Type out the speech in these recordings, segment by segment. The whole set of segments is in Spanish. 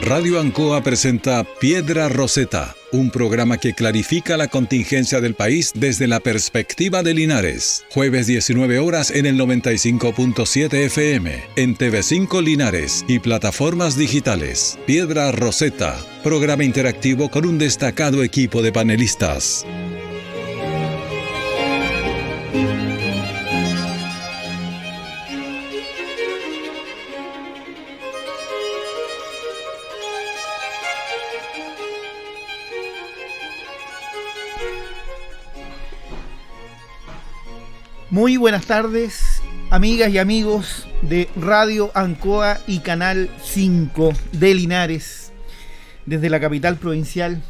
Radio Ancoa presenta Piedra Roseta, un programa que clarifica la contingencia del país desde la perspectiva de Linares. Jueves 19 horas en el 95.7 FM, en TV5 Linares y plataformas digitales. Piedra Roseta, programa interactivo con un destacado equipo de panelistas. Muy buenas tardes, amigas y amigos de Radio Ancoa y Canal 5 de Linares, desde la capital provincial,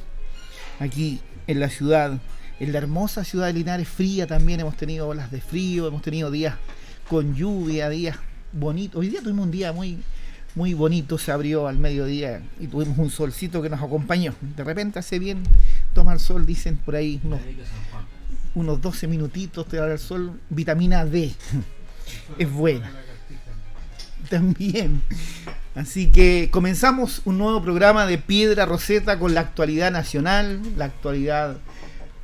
aquí en la ciudad, en la hermosa ciudad de Linares, fría también. Hemos tenido olas de frío, hemos tenido días con lluvia, días bonitos. Hoy día tuvimos un día muy bonito, se abrió al mediodía y tuvimos un solcito que nos acompañó. De repente hace bien tomar sol, dicen por ahí unos 12 minutitos te da el sol, vitamina D, es buena también. Así que comenzamos un nuevo programa de Piedra Roseta con la actualidad nacional, la actualidad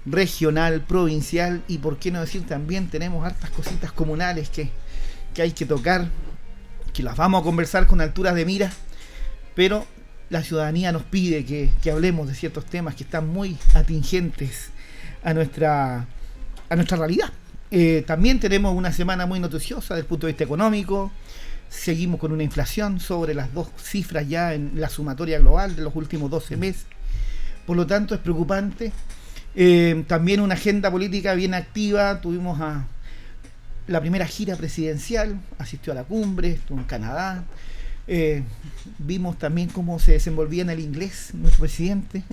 regional, provincial y por qué no decir también tenemos hartas cositas comunales que hay que tocar, que las vamos a conversar con alturas de mira, pero la ciudadanía nos pide que hablemos de ciertos temas que están muy atingentes a nuestra realidad. También tenemos una semana muy noticiosa desde el punto de vista económico. Seguimos con una inflación sobre las 2 cifras ya en la sumatoria global de los últimos 12 meses. Por lo tanto, es preocupante. También una agenda política bien activa. Tuvimos la primera gira presidencial, asistió a la cumbre, estuvo en Canadá. Vimos también cómo se desenvolvía en el inglés nuestro presidente,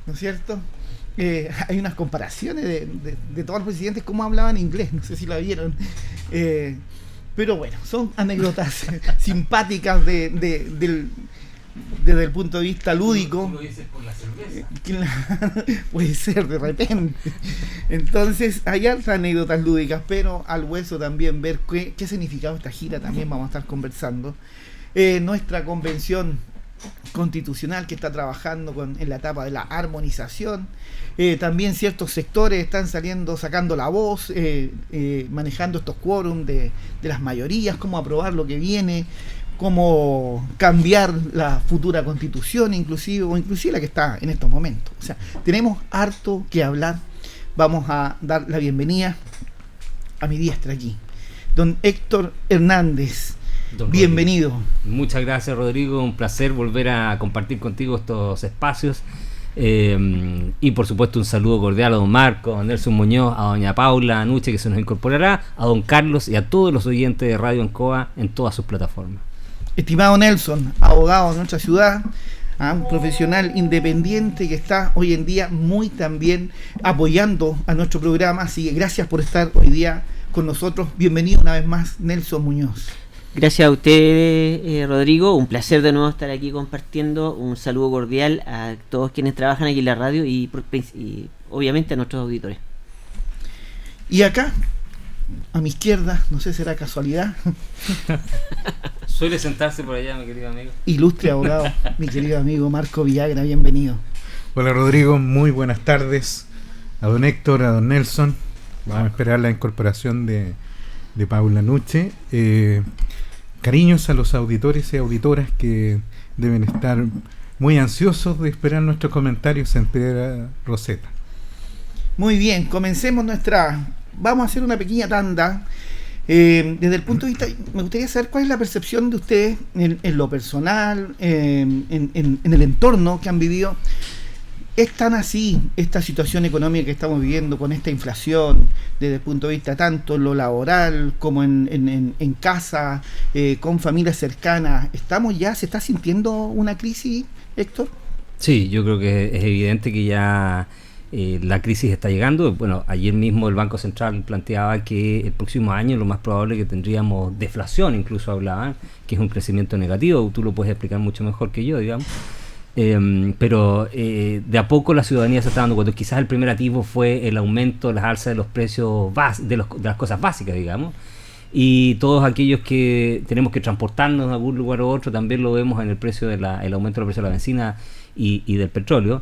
¿no es cierto? Hay unas comparaciones de todos los presidentes cómo hablaban inglés, no sé si la vieron, pero bueno, son anécdotas simpáticas desde el punto de vista lúdico. ¿Lo dices por la cerveza? Puede ser de repente. Entonces hay otras anécdotas lúdicas, pero al hueso también ver qué significaba esta gira, también vamos a estar conversando. Nuestra convención constitucional que está trabajando en la etapa de la armonización. También ciertos sectores están sacando la voz, manejando estos quórums de las mayorías, cómo aprobar lo que viene, cómo cambiar la futura constitución inclusive la que está en estos momentos. O sea, tenemos harto que hablar. Vamos a dar la bienvenida a mi diestra aquí, don Héctor Hernández. Bienvenido. Muchas gracias, Rodrigo, un placer volver a compartir contigo estos espacios y por supuesto un saludo cordial a don Marco, a don Nelson Muñoz, a doña Paula Anuche que se nos incorporará, a don Carlos y a todos los oyentes de Radio Ancoa en todas sus plataformas. Estimado Nelson, abogado de nuestra ciudad, un profesional independiente que está hoy en día muy también apoyando a nuestro programa, así que gracias por estar hoy día con nosotros. Bienvenido una vez más, Nelson Muñoz. Gracias a usted, Rodrigo, un placer de nuevo estar aquí compartiendo. Un saludo cordial a todos quienes trabajan aquí en la radio y obviamente a nuestros auditores. Y acá, a mi izquierda, no sé si será casualidad. Suele sentarse por allá, mi querido amigo. Ilustre abogado, mi querido amigo Marco Villagra, bienvenido. Hola, Rodrigo, muy buenas tardes. A don Héctor, a don Nelson. Vamos a esperar la incorporación de Paula Nuche. Cariños a los auditores y auditoras que deben estar muy ansiosos de esperar nuestros comentarios en Piedra Roseta. Muy bien, comencemos vamos a hacer una pequeña tanda. Desde el punto de vista, me gustaría saber cuál es la percepción de ustedes en lo personal, en el entorno que han vivido. ¿Es tan así esta situación económica que estamos viviendo con esta inflación desde el punto de vista tanto en lo laboral como en casa, con familias cercanas? ¿Se está sintiendo una crisis, Héctor? Sí, yo creo que es evidente que ya la crisis está llegando. Bueno, ayer mismo el Banco Central planteaba que el próximo año lo más probable es que tendríamos deflación, incluso hablaban, que es un crecimiento negativo. Tú lo puedes explicar mucho mejor que yo, digamos. Pero de a poco la ciudadanía se está dando cuenta. Quizás el primer activo fue el aumento, las alzas de los precios de las cosas básicas, digamos, y todos aquellos que tenemos que transportarnos de algún lugar u otro también lo vemos en el precio el aumento del precio de la benzina y del petróleo,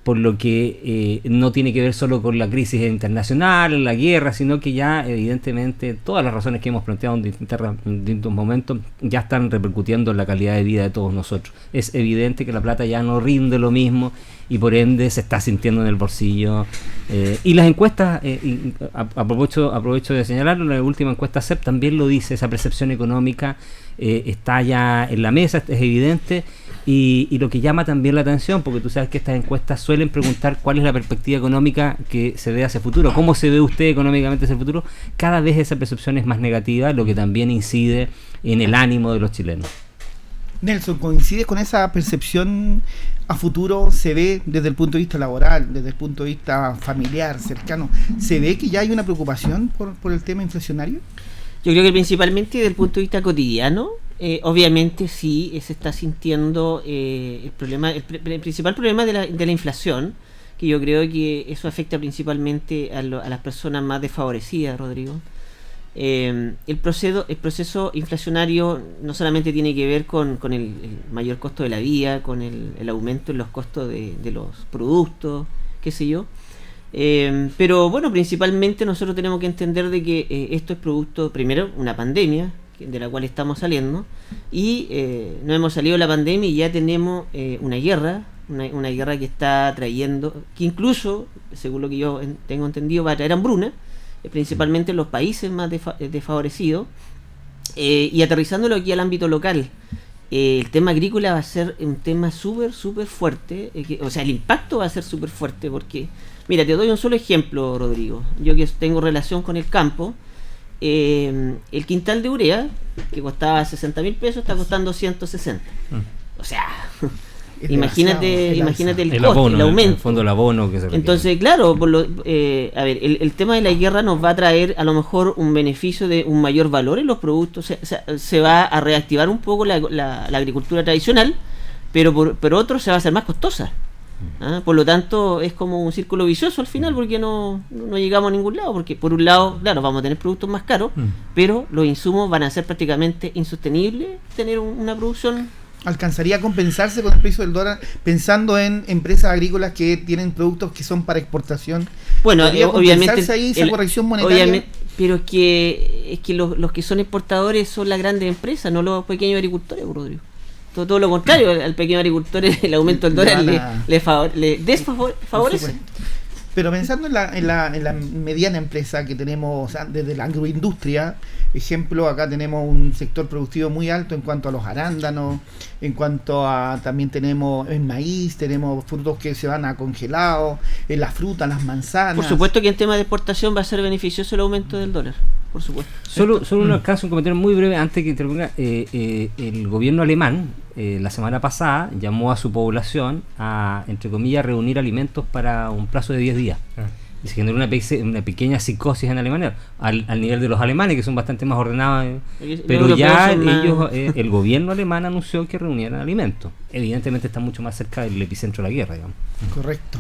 por lo que no tiene que ver solo con la crisis internacional, la guerra, sino que ya evidentemente todas las razones que hemos planteado en distintos momentos ya están repercutiendo en la calidad de vida de todos nosotros. Es evidente que la plata ya no rinde lo mismo y por ende se está sintiendo en el bolsillo. Y las encuestas, aprovecho de señalarlo, la última encuesta CEP también lo dice, esa percepción económica está ya en la mesa, es evidente. Y lo que llama también la atención, porque tú sabes que estas encuestas suelen preguntar cuál es la perspectiva económica que se ve hacia el futuro, cómo se ve usted económicamente hacia el futuro, cada vez esa percepción es más negativa, lo que también incide en el ánimo de los chilenos. Nelson, ¿coincides con esa percepción a futuro? ¿Se ve desde el punto de vista laboral, desde el punto de vista familiar, cercano? ¿Se ve que ya hay una preocupación por el tema inflacionario? Yo creo que principalmente desde el punto de vista cotidiano, obviamente sí se está sintiendo el principal problema de la inflación, que yo creo que eso afecta principalmente a las personas más desfavorecidas, Rodrigo. El proceso inflacionario no solamente tiene que ver con el mayor costo de la vida, con el aumento en los costos de los productos, qué sé yo, pero bueno, principalmente nosotros tenemos que entender de que esto es producto, primero, una pandemia de la cual estamos saliendo, y no hemos salido de la pandemia y ya tenemos una guerra que está trayendo, que incluso, según lo que yo tengo entendido, va a traer hambruna, principalmente en los países más desfavorecidos, y aterrizándolo aquí al ámbito local. El tema agrícola va a ser un tema súper fuerte, o sea, el impacto va a ser súper fuerte, porque, mira, te doy un solo ejemplo, Rodrigo. Yo que tengo relación con el campo, el quintal de urea, que costaba 60.000 pesos, está costando 160. O sea, imagínate el costo, abono, el aumento. En el fondo el abono que se requiere. Entonces, claro, a ver, el tema de la guerra nos va a traer a lo mejor un beneficio de un mayor valor en los productos. Se va a reactivar un poco la agricultura tradicional, pero por otro se va a hacer más costosa. Por lo tanto, es como un círculo vicioso al final, porque no llegamos a ningún lado, porque por un lado, claro, vamos a tener productos más caros, pero los insumos van a ser prácticamente insostenibles tener una producción. ¿Alcanzaría a compensarse con el precio del dólar, pensando en empresas agrícolas que tienen productos que son para exportación? Bueno, obviamente ahí esa corrección monetaria? Obviamente, pero es que los que son exportadores son las grandes empresas, no los pequeños agricultores, Rodrigo. Todo lo contrario, al pequeño agricultor el aumento del dólar le desfavorece. Pero pensando en la mediana empresa que tenemos, o sea, desde la agroindustria, ejemplo, acá tenemos un sector productivo muy alto en cuanto a los arándanos, en cuanto a también tenemos el maíz, tenemos frutos que se van a congelados, las frutas, las manzanas. Por supuesto que en tema de exportación va a ser beneficioso el aumento del dólar, por supuesto. Solo un alcance, un comentario muy breve antes que intervenga. El gobierno alemán la semana pasada llamó a su población a, entre comillas, reunir alimentos para un plazo de 10 días. Y se generó una pequeña psicosis en Alemania, al nivel de los alemanes, que son bastante más ordenados, pero ya ellos, el gobierno alemán anunció que reunieran alimentos. Evidentemente está mucho más cerca del epicentro de la guerra, digamos. Correcto.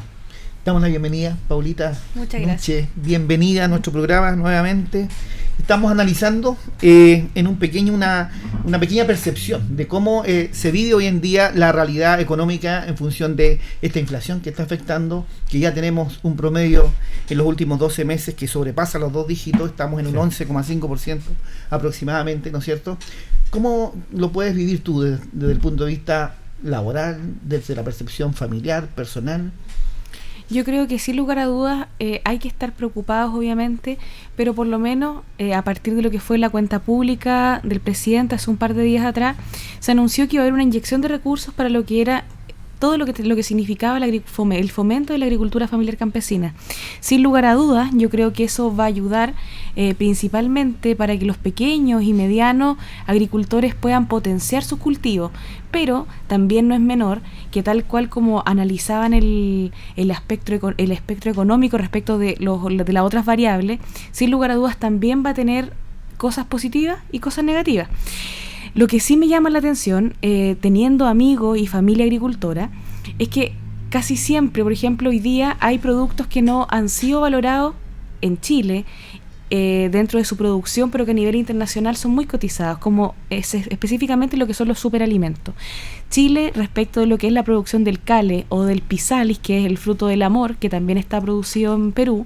Damos la bienvenida, Paulita. Muchas gracias. Bienvenida a nuestro programa nuevamente. Estamos analizando en una pequeña percepción de cómo se vive hoy en día la realidad económica en función de esta inflación que está afectando, que ya tenemos un promedio en los últimos 12 meses que sobrepasa los 2 dígitos, estamos en un 11,5% aproximadamente, ¿no es cierto? ¿Cómo lo puedes vivir tú desde el punto de vista laboral, desde la percepción familiar, personal? Yo creo que sin lugar a dudas hay que estar preocupados, obviamente, pero por lo menos a partir de lo que fue la cuenta pública del presidente hace un par de días atrás, se anunció que iba a haber una inyección de recursos para lo que era todo lo que significaba el fomento de la agricultura familiar campesina. Sin lugar a dudas, yo creo que eso va a ayudar principalmente para que los pequeños y medianos agricultores puedan potenciar sus cultivos, pero también no es menor que tal cual como analizaban el espectro económico respecto de las otras variables, sin lugar a dudas también va a tener cosas positivas y cosas negativas. Lo que sí me llama la atención, teniendo amigos y familia agricultora, es que casi siempre, por ejemplo, hoy día hay productos que no han sido valorados en Chile dentro de su producción, pero que a nivel internacional son muy cotizadas, como específicamente lo que son los superalimentos. Chile, respecto de lo que es la producción del cale o del pisalis, que es el fruto del amor, que también está producido en Perú,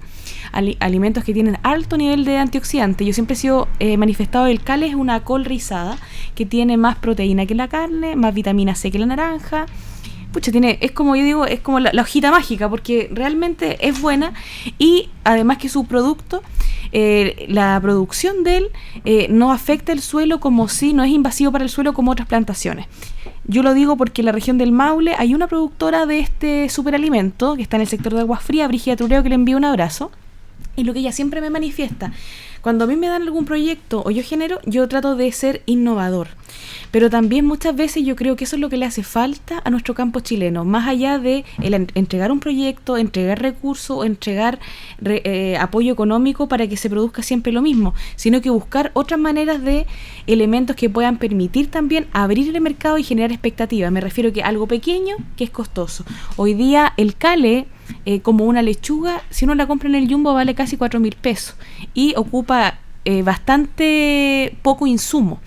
alimentos que tienen alto nivel de antioxidantes. Yo siempre he sido manifestado que el cale es una col rizada que tiene más proteína que la carne, más vitamina C que la naranja. Pucha, es como yo digo, es como la hojita mágica, porque realmente es buena, y además que su producto, la producción de él no afecta el suelo, como si no es invasivo para el suelo como otras plantaciones. Yo lo digo porque en la región del Maule hay una productora de este superalimento que está en el sector de Aguas Frías, Brígida Tureo, que le envío un abrazo, y lo que ella siempre me manifiesta: cuando a mí me dan algún proyecto o yo genero, yo trato de ser innovador. Pero también muchas veces yo creo que eso es lo que le hace falta a nuestro campo chileno, más allá de entregar un proyecto, entregar recursos o entregar apoyo económico para que se produzca siempre lo mismo, sino que buscar otras maneras de elementos que puedan permitir también abrir el mercado y generar expectativas. Me refiero que algo pequeño que es costoso. Hoy día el cale, como una lechuga, si uno la compra en el Jumbo vale casi 4.000 pesos y ocupa bastante poco insumo.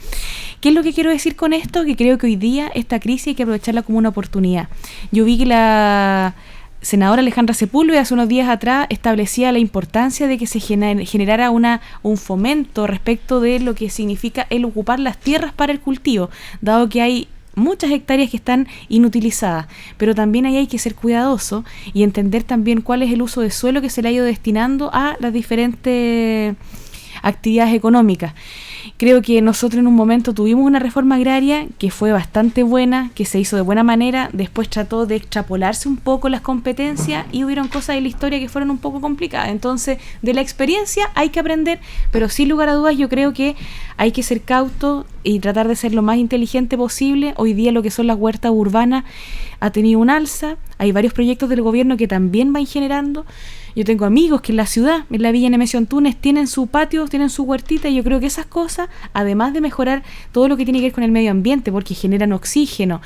¿Qué es lo que quiero decir con esto? Que creo que hoy día esta crisis hay que aprovecharla como una oportunidad. Yo vi que la senadora Alejandra Sepúlveda hace unos días atrás establecía la importancia de que se generara un fomento respecto de lo que significa el ocupar las tierras para el cultivo, dado que hay muchas hectáreas que están inutilizadas, pero también ahí hay que ser cuidadoso y entender también cuál es el uso de suelo que se le ha ido destinando a las diferentes actividades económicas. Creo que nosotros en un momento tuvimos una reforma agraria que fue bastante buena, que se hizo de buena manera, después trató de extrapolarse un poco las competencias y hubieron cosas de la historia que fueron un poco complicadas. Entonces, de la experiencia hay que aprender, pero sin lugar a dudas yo creo que hay que ser cauto y tratar de ser lo más inteligente posible. Hoy día lo que son las huertas urbanas ha tenido un alza, hay varios proyectos del gobierno que también van generando. Yo tengo amigos que en la ciudad, en la Villa Nemesio Antunes, tienen su patio, tienen su huertita, y yo creo que esas cosas, además de mejorar todo lo que tiene que ver con el medio ambiente, porque generan oxígeno,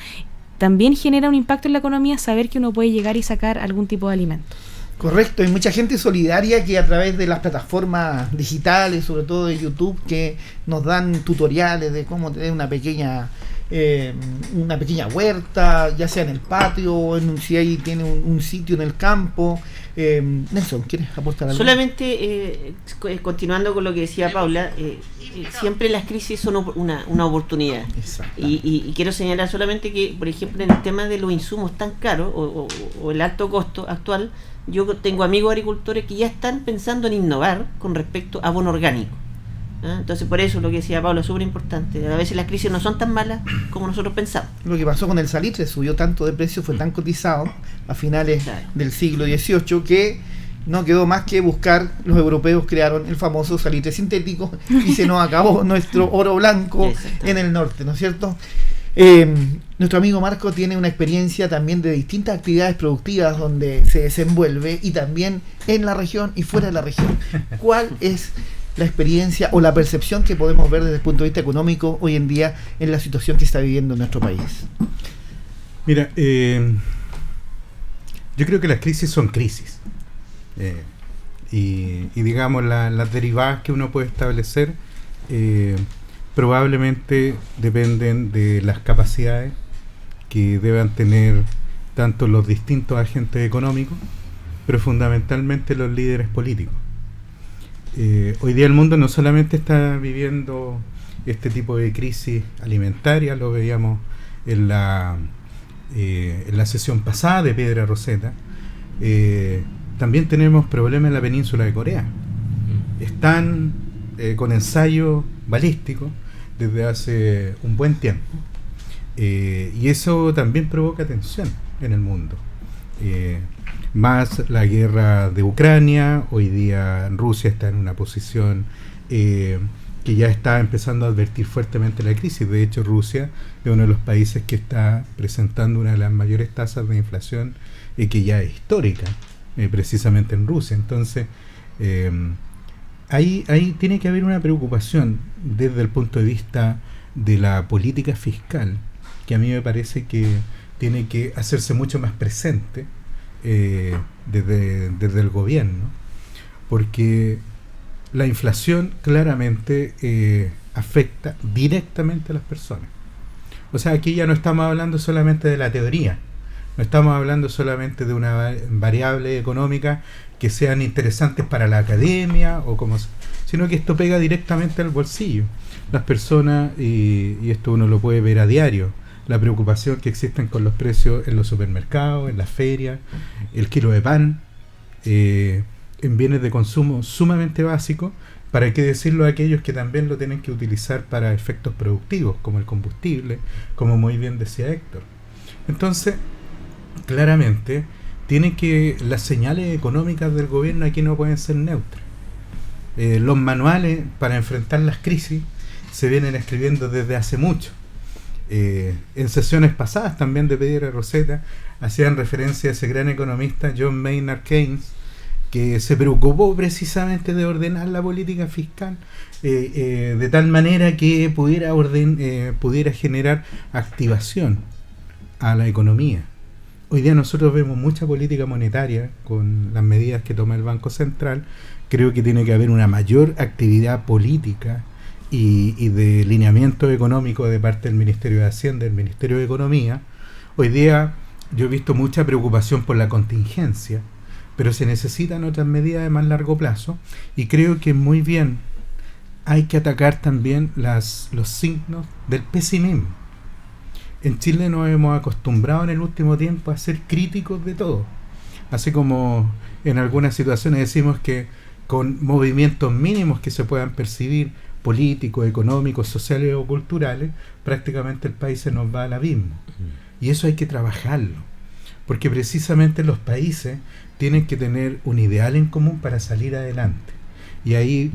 también genera un impacto en la economía saber que uno puede llegar y sacar algún tipo de alimento. Correcto, hay mucha gente solidaria que a través de las plataformas digitales, sobre todo de YouTube, que nos dan tutoriales de cómo tener una pequeña huerta, ya sea en el patio o si ahí tiene un sitio en el campo. Nelson, ¿quieres aportar algo? Solamente continuando con lo que decía Paula, siempre las crisis son una oportunidad. Y quiero señalar solamente que, por ejemplo, en el tema de los insumos tan caros o el alto costo actual, yo tengo amigos agricultores que ya están pensando en innovar con respecto a abono orgánico. Entonces, por eso lo que decía Pablo es súper importante. A veces las crisis no son tan malas como nosotros pensamos. Lo que pasó con el salitre, subió tanto de precio, fue tan cotizado a finales del siglo XVIII que no quedó más que buscar. Los europeos crearon el famoso salitre sintético y se nos acabó nuestro oro blanco en el norte, ¿no es cierto? Nuestro amigo Marco tiene una experiencia también de distintas actividades productivas donde se desenvuelve, y también en la región y fuera de la región. ¿Cuál es la experiencia o la percepción que podemos ver desde el punto de vista económico hoy en día en la situación que está viviendo nuestro país? Mira, yo creo que las crisis son crisis, y digamos las derivadas que uno puede establecer probablemente dependen de las capacidades que deban tener tanto los distintos agentes económicos, pero fundamentalmente los líderes políticos. Hoy día el mundo no solamente está viviendo este tipo de crisis alimentaria, lo veíamos en la sesión pasada de Piedra Roseta, también tenemos problemas en la península de Corea. Están con ensayos balísticos desde hace un buen tiempo, y eso también provoca tensión en el mundo. Más la guerra de Ucrania, hoy día Rusia está en una posición que ya está empezando a advertir fuertemente la crisis. De hecho, Rusia es uno de los países que está presentando una de las mayores tasas de inflación que ya es histórica, precisamente en Rusia. Entonces, ahí tiene que haber una preocupación desde el punto de vista de la política fiscal, que a mí me parece que tiene que hacerse mucho más presente desde el gobierno, porque la inflación claramente afecta directamente a las personas. O sea, aquí ya no estamos hablando solamente de la teoría, no estamos hablando solamente de una variable económica que sean interesantes para la academia, sino que esto pega directamente al bolsillo. Las personas, y esto uno lo puede ver a diario, la preocupación que existen con los precios en los supermercados, en las ferias, el kilo de pan, en bienes de consumo sumamente básicos, para qué decirlo a aquellos que también lo tienen que utilizar para efectos productivos, como el combustible, como muy bien decía Héctor. Entonces, claramente, las señales económicas del gobierno aquí no pueden ser neutras. Los manuales para enfrentar las crisis se vienen escribiendo desde hace mucho. En sesiones pasadas también de Piedra Roseta hacían referencia a ese gran economista John Maynard Keynes, que se preocupó precisamente de ordenar la política fiscal de tal manera que pudiera generar activación a la economía. Hoy día nosotros vemos mucha política monetaria con las medidas que toma el Banco Central. Creo que tiene que haber una mayor actividad política y de lineamiento económico de parte del Ministerio de Hacienda, del Ministerio de Economía. Hoy día yo he visto mucha preocupación por la contingencia, pero se necesitan otras medidas de más largo plazo, y creo que muy bien hay que atacar también los signos del pesimismo. En Chile nos hemos acostumbrado en el último tiempo a ser críticos de todo, así como en algunas situaciones decimos que con movimientos mínimos que se puedan percibir, políticos, económicos, sociales o culturales, prácticamente el país se nos va al abismo. Y eso hay que trabajarlo, porque precisamente los países tienen que tener un ideal en común para salir adelante. Y ahí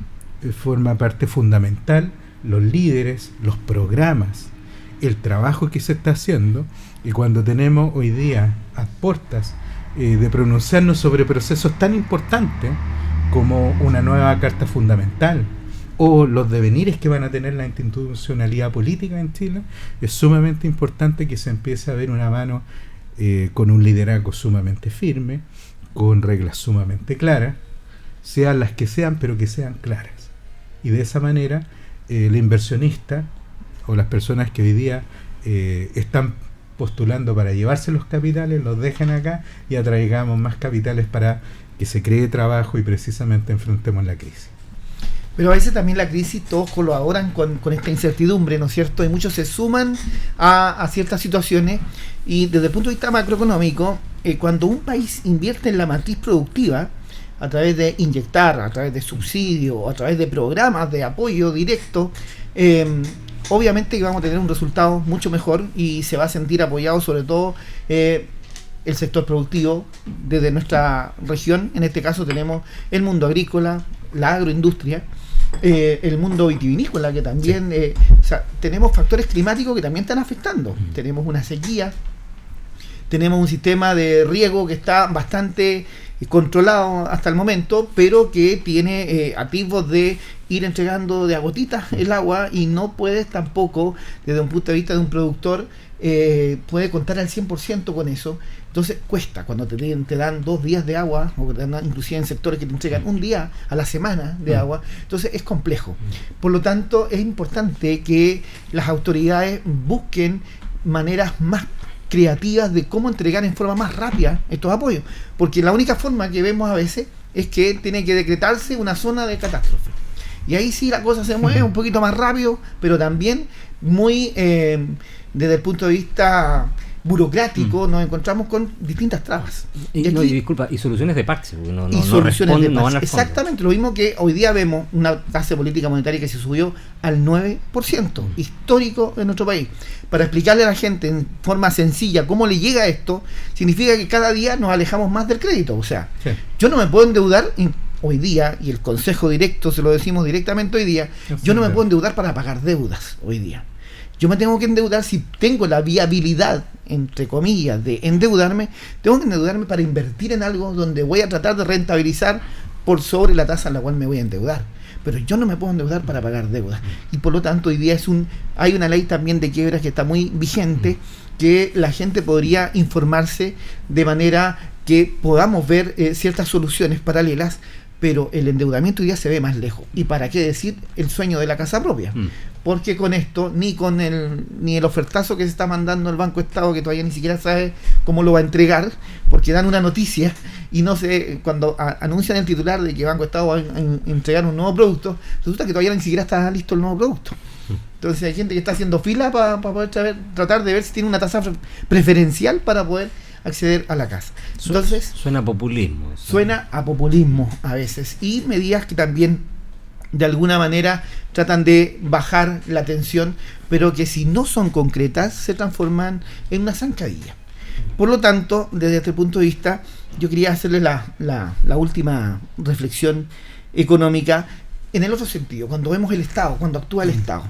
forma parte fundamental los líderes, los programas, el trabajo que se está haciendo. Y cuando tenemos hoy día a puertas de pronunciarnos sobre procesos tan importantes como una nueva Carta Fundamental o los devenires que van a tener la institucionalidad política en Chile, es sumamente importante que se empiece a ver una mano con un liderazgo sumamente firme, con reglas sumamente claras, sean las que sean, pero que sean claras. Y de esa manera el inversionista o las personas que hoy día están postulando para llevarse los capitales, los dejen acá y atraigamos más capitales para que se cree trabajo y precisamente enfrentemos la crisis. Pero a veces también la crisis todos colaboran con esta incertidumbre, ¿no es cierto? Y muchos se suman a ciertas situaciones, y desde el punto de vista macroeconómico, cuando un país invierte en la matriz productiva, a través de inyectar, a través de subsidios, a través de programas de apoyo directo, obviamente que vamos a tener un resultado mucho mejor y se va a sentir apoyado sobre todo el sector productivo desde nuestra región. En este caso tenemos el mundo agrícola, la agroindustria, el mundo vitivinícola, que también o sea, tenemos factores climáticos que también están afectando. Tenemos una sequía, tenemos un sistema de riego que está bastante controlado hasta el momento, pero que tiene atisbos de ir entregando de a gotitas el agua, y no puedes tampoco, desde un punto de vista de un productor, puede contar al 100% con eso. Entonces cuesta cuando te dan 2 días de agua, o inclusive en sectores que te entregan un día a la semana de agua. Entonces es complejo. Por lo tanto, es importante que las autoridades busquen maneras más creativas de cómo entregar en forma más rápida estos apoyos, porque la única forma que vemos a veces es que tiene que decretarse una zona de catástrofe, y ahí sí la cosa se mueve un poquito más rápido, pero también muy desde el punto de vista burocrático nos encontramos con distintas trabas. Y disculpa, y soluciones de parche, no soluciones de parche. No van al exactamente, lo mismo que hoy día vemos una tasa de política monetaria que se subió al 9%, histórico en nuestro país. Para explicarle a la gente en forma sencilla cómo le llega esto, significa que cada día nos alejamos más del crédito. O sea, yo no me puedo endeudar hoy día, y el consejo directo se lo decimos directamente hoy día, yo no me puedo endeudar para pagar deudas hoy día. Yo me tengo que endeudar, si tengo la viabilidad, entre comillas, de endeudarme, tengo que endeudarme para invertir en algo donde voy a tratar de rentabilizar por sobre la tasa en la cual me voy a endeudar. Pero yo no me puedo endeudar para pagar deudas. Y por lo tanto, hoy día hay una ley también de quiebras que está muy vigente, que la gente podría informarse de manera que podamos ver ciertas soluciones paralelas pero el endeudamiento hoy día se ve más lejos. ¿Y para qué decir el sueño de la casa propia? Porque con esto, ni el ofertazo que se está mandando el Banco Estado, que todavía ni siquiera sabe cómo lo va a entregar, porque dan una noticia y no sé, cuando anuncian el titular de que Banco Estado va a entregar un nuevo producto, resulta que todavía ni siquiera está listo el nuevo producto. Entonces hay gente que está haciendo fila para poder tratar de ver si tiene una tasa preferencial para poder acceder a la casa. Entonces suena a populismo eso. Suena a populismo a veces, y medidas que también de alguna manera tratan de bajar la tensión, pero que si no son concretas se transforman en una zancadilla. Por lo tanto, desde este punto de vista, yo quería hacerle la última reflexión económica en el otro sentido. Cuando vemos el Estado, cuando actúa el Estado,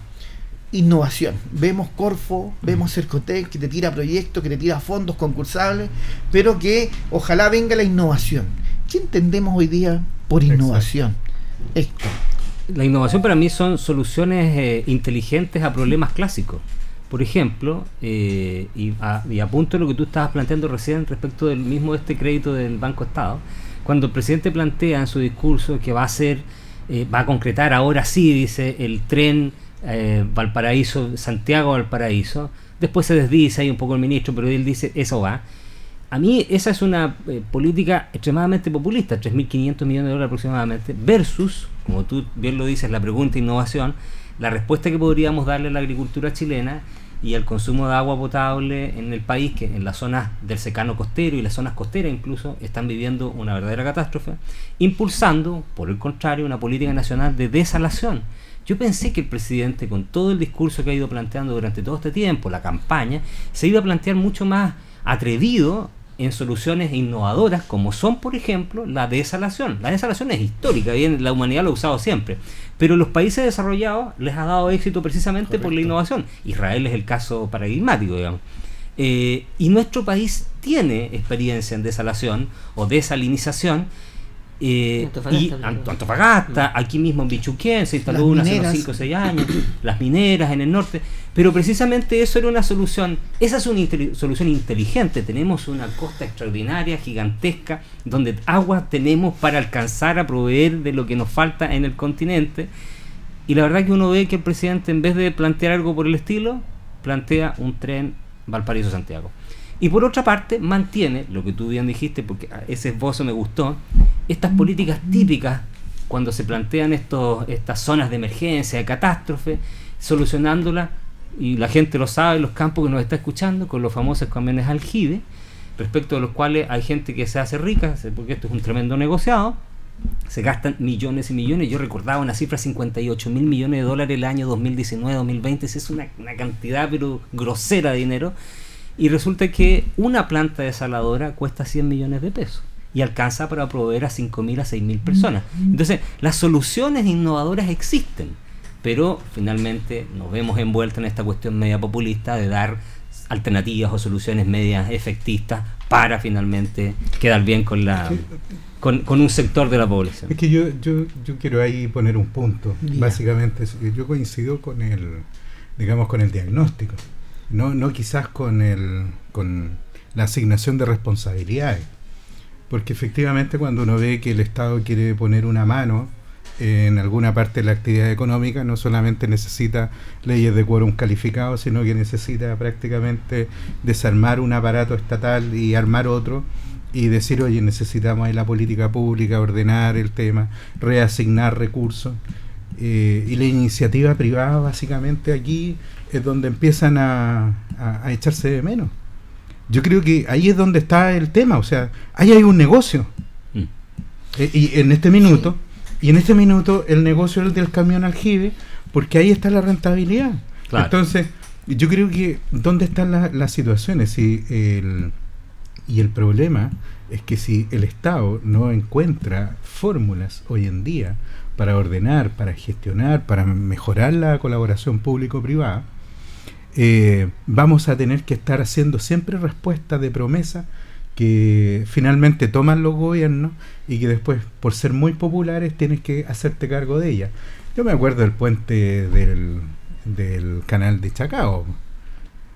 innovación, vemos Corfo, vemos Cercotec, que te tira proyectos, que te tira fondos concursables, pero que ojalá venga la innovación. ¿Qué entendemos hoy día por innovación? Héctor. La innovación para mí son soluciones inteligentes a problemas clásicos. Por ejemplo, y apunto lo que tú estabas planteando recién respecto del mismo crédito del Banco Estado, cuando el presidente plantea en su discurso que va a concretar ahora sí, dice, el tren Santiago-Valparaíso, después se desdice ahí un poco el ministro, pero él dice, eso va. A mí esa es una política extremadamente populista, 3.500 millones de dólares aproximadamente, versus, como tú bien lo dices, la pregunta innovación, la respuesta que podríamos darle a la agricultura chilena y al consumo de agua potable en el país, que en las zonas del secano costero y las zonas costeras incluso están viviendo una verdadera catástrofe, impulsando, por el contrario, una política nacional de desalación. Yo pensé que el presidente, con todo el discurso que ha ido planteando durante todo este tiempo, la campaña, se iba a plantear mucho más atrevido en soluciones innovadoras, como son, por ejemplo, la desalación. La desalación es histórica, bien, la humanidad lo ha usado siempre, pero los países desarrollados les ha dado éxito precisamente Correcto. por la innovación. Israel es el caso paradigmático, digamos. Y nuestro país tiene experiencia en desalación o desalinización. Antofagasta, aquí mismo en Bichuquén se instaló una hace unos 5 o 6 años, las mineras en el norte, pero precisamente eso era una solución. Esa es una solución inteligente. Tenemos una costa extraordinaria, gigantesca, donde agua tenemos para alcanzar a proveer de lo que nos falta en el continente, y la verdad que uno ve que el presidente, en vez de plantear algo por el estilo, plantea un tren Valparaíso-Santiago. Y por otra parte, mantiene lo que tú bien dijiste, porque ese esbozo me gustó, estas políticas típicas cuando se plantean estas zonas de emergencia, de catástrofe, solucionándolas, y la gente lo sabe, los campos que nos está escuchando, con los famosos convenios aljibe, respecto a los cuales hay gente que se hace rica, porque esto es un tremendo negociado, se gastan millones y millones. Yo recordaba una cifra, 58.000 millones de dólares el año 2019-2020, es una cantidad pero grosera de dinero. Y resulta que una planta desaladora cuesta 100 millones de pesos y alcanza para proveer a 5.000 a 6.000 personas. Entonces, las soluciones innovadoras existen, pero finalmente nos vemos envueltos en esta cuestión media populista de dar alternativas o soluciones medias efectistas para finalmente quedar bien con un sector de la población. Es que yo quiero ahí poner un punto. Yeah. Básicamente, yo coincido con el diagnóstico. No quizás con la asignación de responsabilidades, porque efectivamente cuando uno ve que el Estado quiere poner una mano en alguna parte de la actividad económica, no solamente necesita leyes de quórum calificado, sino que necesita prácticamente desarmar un aparato estatal y armar otro, y decir, oye, necesitamos ahí la política pública, ordenar el tema, reasignar recursos, y la iniciativa privada básicamente aquí es donde empiezan a echarse de menos. Yo creo que ahí es donde está el tema, o sea, ahí hay un negocio. Y en este minuto, el negocio es el del camión aljibe, porque ahí está la rentabilidad. Claro. Entonces, yo creo que ¿dónde están las situaciones? Y el problema es que si el Estado no encuentra fórmulas hoy en día para ordenar, para gestionar, para mejorar la colaboración público-privada, vamos a tener que estar haciendo siempre respuestas de promesa que finalmente toman los gobiernos y que después, por ser muy populares, tienes que hacerte cargo de ellas. Yo me acuerdo del puente del canal de Chacao.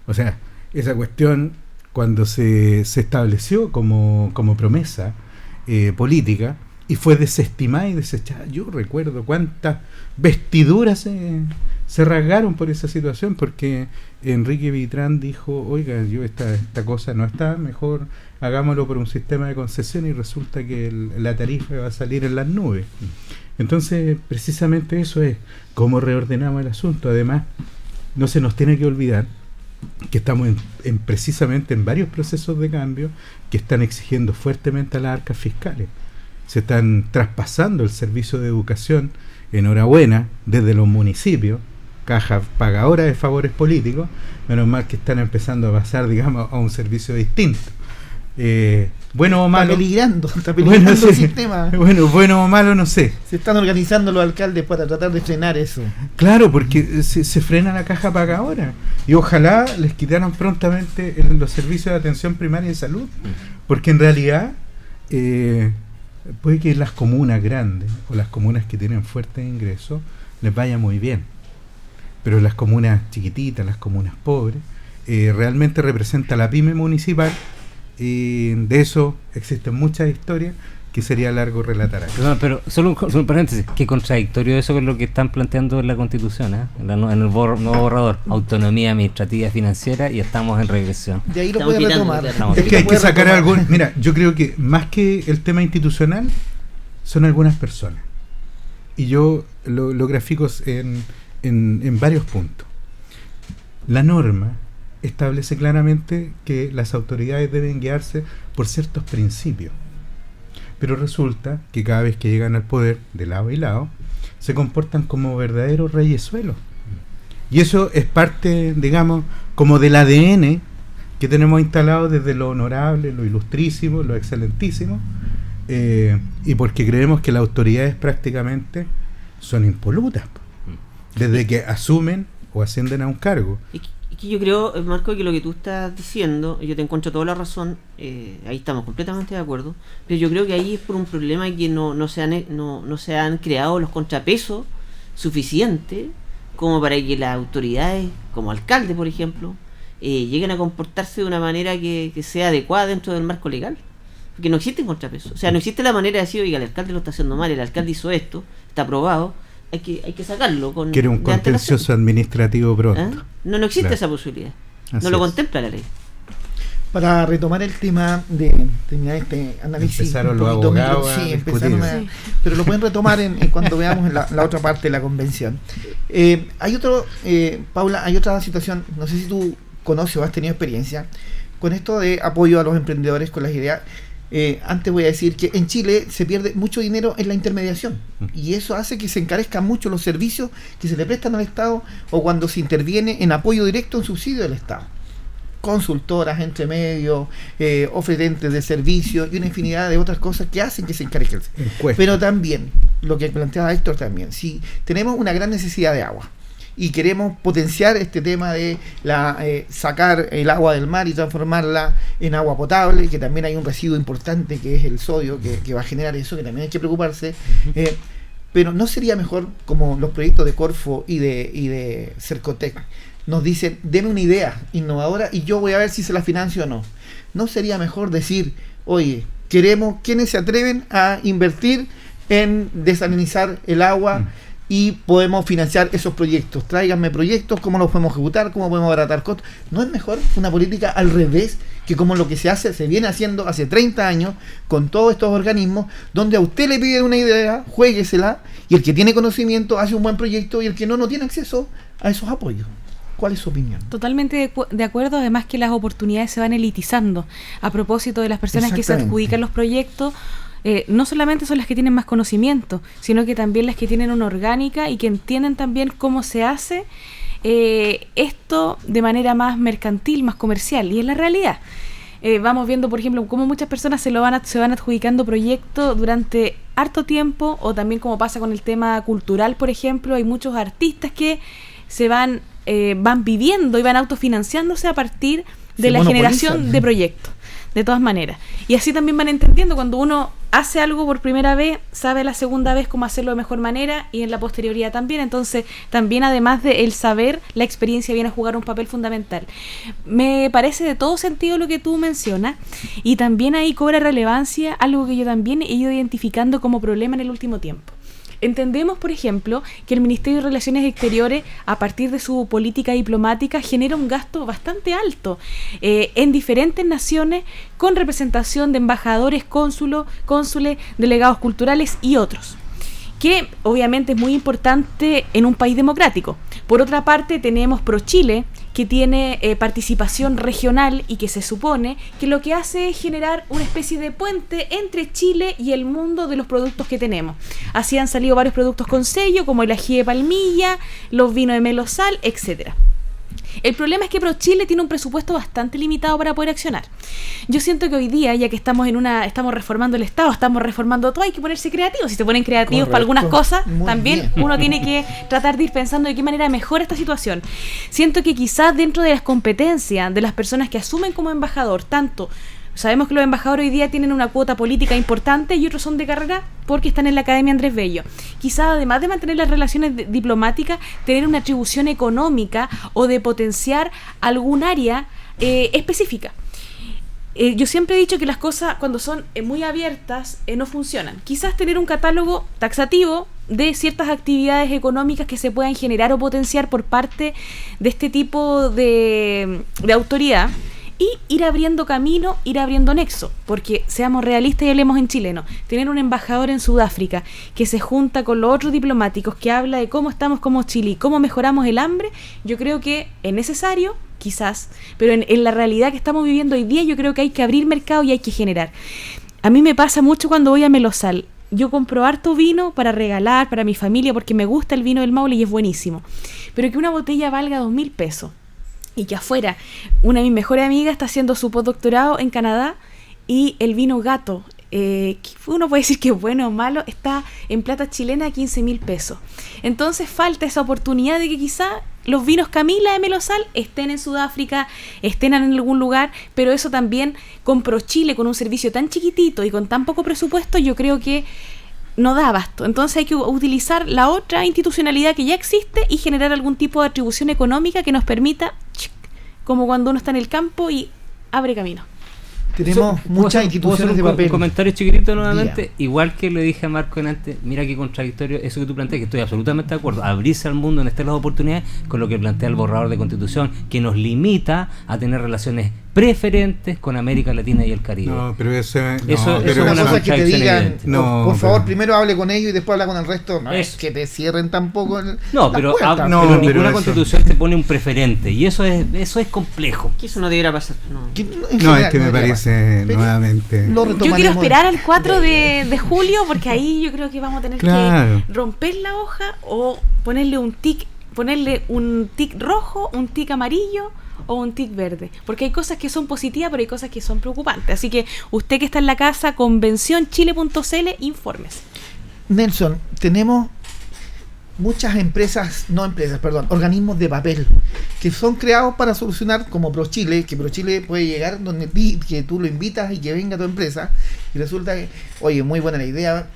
O sea, esa cuestión, cuando se estableció como promesa política, y fue desestimada y desechada. Yo recuerdo cuántas vestiduras se rasgaron por esa situación, porque Enrique Vitrán dijo, oiga, yo esta cosa no está, mejor hagámoslo por un sistema de concesión, y resulta que la tarifa va a salir en las nubes. Entonces, precisamente eso es cómo reordenamos el asunto. Además, no se nos tiene que olvidar que estamos precisamente en varios procesos de cambio que están exigiendo fuertemente a las arcas fiscales. Se están traspasando el servicio de educación, enhorabuena, desde los municipios, caja pagadora de favores políticos, menos mal que están empezando a pasar, digamos, a un servicio distinto. Bueno o malo. Está peligrando el sistema. Bueno o malo, no sé. Se están organizando los alcaldes para tratar de frenar eso. Claro, porque se frena la caja pagadora. Y ojalá les quitaran prontamente los servicios de atención primaria y salud. Porque en realidad puede que las comunas grandes o las comunas que tienen fuertes ingresos les vaya muy bien. Pero las comunas chiquititas, las comunas pobres, realmente representa la pyme municipal. Y de eso existen muchas historias que sería largo relatar aquí. Pero solo un paréntesis, qué contradictorio eso con lo que están planteando en la Constitución, en el nuevo borrador, autonomía administrativa financiera, y estamos en regresión. De ahí lo puede retomar. Es que hay que sacar algo. Mira, yo creo que más que el tema institucional son algunas personas, y yo lo grafico en varios puntos. La norma establece claramente que las autoridades deben guiarse por ciertos principios, pero resulta que cada vez que llegan al poder, de lado y lado, se comportan como verdaderos reyesuelos, y eso es parte, digamos, como del ADN que tenemos instalado desde lo honorable, lo ilustrísimo, lo excelentísimo, y porque creemos que las autoridades prácticamente son impolutas desde que asumen o ascienden a un cargo. Y yo creo, Marco, que lo que tú estás diciendo, yo te encuentro toda la razón, ahí estamos completamente de acuerdo, pero yo creo que ahí es por un problema que no se han creado los contrapesos suficientes como para que las autoridades, como alcalde, por ejemplo, lleguen a comportarse de una manera que sea adecuada dentro del marco legal. Porque no existen contrapesos. O sea, no existe la manera de decir, oiga, el alcalde lo está haciendo mal, el alcalde hizo esto, está aprobado, hay que sacarlo. Quiere un contencioso administrativo pronto. No existe, claro, esa posibilidad. Así no lo contempla la ley. Para retomar el tema de terminar este análisis, empezaron los abogados, pero lo pueden retomar cuando veamos en la otra parte de la convención. Hay otro, Paula, hay otra situación, no sé si tú conoces o has tenido experiencia con esto de apoyo a los emprendedores con las ideas. Antes voy a decir que en Chile se pierde mucho dinero en la intermediación, y eso hace que se encarezcan mucho los servicios que se le prestan al Estado, o cuando se interviene en apoyo directo en subsidio del Estado. Consultoras, entremedios, ofrecentes de servicios y una infinidad de otras cosas que hacen que se encarezcan. Pero también, lo que planteaba Héctor también, si tenemos una gran necesidad de agua y queremos potenciar este tema de sacar el agua del mar y transformarla en agua potable, que también hay un residuo importante que es el sodio que va a generar eso, que también hay que preocuparse, pero ¿no sería mejor, como los proyectos de Corfo y de Cercotec nos dicen, deme una idea innovadora y yo voy a ver si se la financio o no? ¿No sería mejor decir, oye, ¿quiénes se atreven a invertir en desalinizar el agua? Y podemos financiar esos proyectos. Tráiganme proyectos, cómo los podemos ejecutar, cómo podemos abaratar costos. ¿No es mejor una política al revés que como lo que se viene haciendo hace 30 años con todos estos organismos, donde a usted le piden una idea, juéguesela, y el que tiene conocimiento hace un buen proyecto y el que no tiene acceso a esos apoyos? ¿Cuál es su opinión? Totalmente de acuerdo, además que las oportunidades se van elitizando a propósito de las personas que se adjudican los proyectos. No solamente son las que tienen más conocimiento, sino que también las que tienen una orgánica y que entienden también cómo se hace esto de manera más mercantil, más comercial, y es la realidad. Vamos viendo, por ejemplo, cómo muchas personas se van adjudicando proyectos durante harto tiempo, o también como pasa con el tema cultural, por ejemplo, hay muchos artistas que se van van viviendo y van autofinanciándose a partir de la generación de proyectos, de todas maneras. Y así también van entendiendo, cuando uno hace algo por primera vez, sabe la segunda vez cómo hacerlo de mejor manera y en la posterioridad también. Entonces, también además de el saber, la experiencia viene a jugar un papel fundamental. Me parece de todo sentido lo que tú mencionas, y también ahí cobra relevancia algo que yo también he ido identificando como problema en el último tiempo. Entendemos, por ejemplo, que el Ministerio de Relaciones Exteriores, a partir de su política diplomática, genera un gasto bastante alto en diferentes naciones, con representación de embajadores, cónsules, delegados culturales y otros, que obviamente es muy importante en un país democrático. Por otra parte, tenemos ProChile, que tiene participación regional y que se supone que lo que hace es generar una especie de puente entre Chile y el mundo de los productos que tenemos. Así han salido varios productos con sello, como el ají de palmilla, los vinos de melosal, etcétera. El problema es que ProChile tiene un presupuesto bastante limitado para poder accionar. Yo siento que hoy día, ya que estamos reformando el Estado, estamos reformando todo, hay que ponerse creativos. Si se ponen creativos para algunas cosas, también uno tiene que tratar de ir pensando de qué manera mejora esta situación. Siento que quizás dentro de las competencias de las personas que asumen como embajador, tanto sabemos que los embajadores hoy día tienen una cuota política importante y otros son de carrera porque están en la Academia Andrés Bello. Quizás, además de mantener las relaciones diplomáticas, tener una atribución económica o de potenciar algún área específica. Yo siempre he dicho que las cosas, cuando son muy abiertas, no funcionan. Quizás tener un catálogo taxativo de ciertas actividades económicas que se puedan generar o potenciar por parte de este tipo de autoridad, y ir abriendo camino, ir abriendo nexo, porque seamos realistas y hablemos en chileno. Tener un embajador en Sudáfrica que se junta con los otros diplomáticos, que habla de cómo estamos como Chile y cómo mejoramos el hambre, yo creo que es necesario, quizás, pero en la realidad que estamos viviendo hoy día, yo creo que hay que abrir mercado y hay que generar. A mí me pasa mucho cuando voy a Melosal. Yo compro harto vino para regalar, para mi familia, porque me gusta el vino del Maule y es buenísimo. Pero que una botella valga 2.000 pesos. Y que afuera, una de mis mejores amigas está haciendo su postdoctorado en Canadá, y el vino Gato, que uno puede decir que es bueno o malo, está en plata chilena a 15.000 pesos. Entonces falta esa oportunidad de que quizá los vinos Camila de Melosal estén en Sudáfrica, estén en algún lugar, pero eso también con ProChile, con un servicio tan chiquitito y con tan poco presupuesto, yo creo que no da abasto. Entonces hay que utilizar la otra institucionalidad que ya existe y generar algún tipo de atribución económica que nos permita, como cuando uno está en el campo y abre camino. Tenemos muchas instituciones de papel. Un comentario chiquitito nuevamente, igual que le dije a Marco antes, mira qué contradictorio eso que tú planteas, que estoy absolutamente de acuerdo, abrirse al mundo en estas las oportunidades, con lo que plantea el borrador de Constitución, que nos limita a tener relaciones preferentes con América Latina y el Caribe. No, pero eso es una cosa que te digan, por favor, pero primero hable con ellos y después habla con el resto. No es que te cierren tampoco pero No, ninguna pero Constitución te pone un preferente, y eso es complejo. Que eso no debiera pasar. Es que me parece nuevamente. Yo quiero esperar al 4 de julio, porque ahí yo creo que vamos a tener que romper la hoja o ponerle un tic rojo, un tic amarillo o un tic verde, porque hay cosas que son positivas, pero hay cosas que son preocupantes. Así que usted que está en la casa, convencionchile.cl, infórmese. Nelson, tenemos muchas organismos de papel que son creados para solucionar, como ProChile, que ProChile puede llegar donde que tú lo invitas y que venga a tu empresa, y resulta que, oye, muy buena la idea,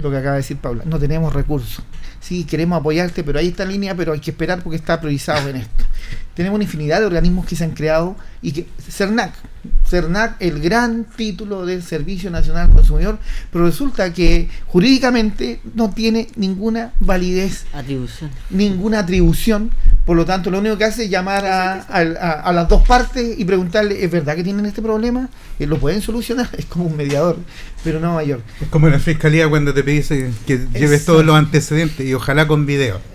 lo que acaba de decir Paula, no tenemos recursos, sí, queremos apoyarte, pero ahí está en línea, pero hay que esperar porque está priorizado en esto. Tenemos una infinidad de organismos que se han creado, y que CERNAC, el gran título del Servicio Nacional del Consumidor, pero resulta que jurídicamente no tiene ninguna validez, ninguna atribución. Por lo tanto, lo único que hace es llamar a las dos partes y preguntarle, ¿es verdad que tienen este problema? ¿Lo pueden solucionar? Es como un mediador, pero no mayor. Es como la fiscalía cuando te dice que lleves todos los antecedentes y ojalá con video.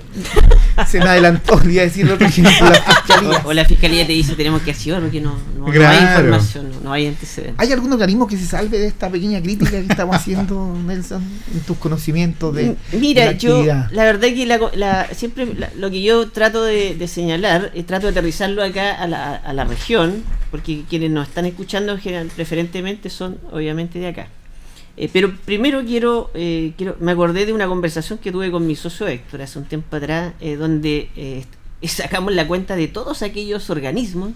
Se me adelantó, le iba a decir otro ejemplo, la fiscalía. O la fiscalía te dice tenemos que archivar porque no hay información, no hay antecedentes. ¿Hay algún organismo que se salve de esta pequeña crítica que estamos haciendo, Nelson, en tus conocimientos de Mira, la actividad? La verdad que siempre lo que yo trato de señalar, trato de aterrizarlo acá a la región, porque quienes nos están escuchando preferentemente son obviamente de acá. Pero primero me acordé de una conversación que tuve con mi socio Héctor hace un tiempo atrás, donde sacamos la cuenta de todos aquellos organismos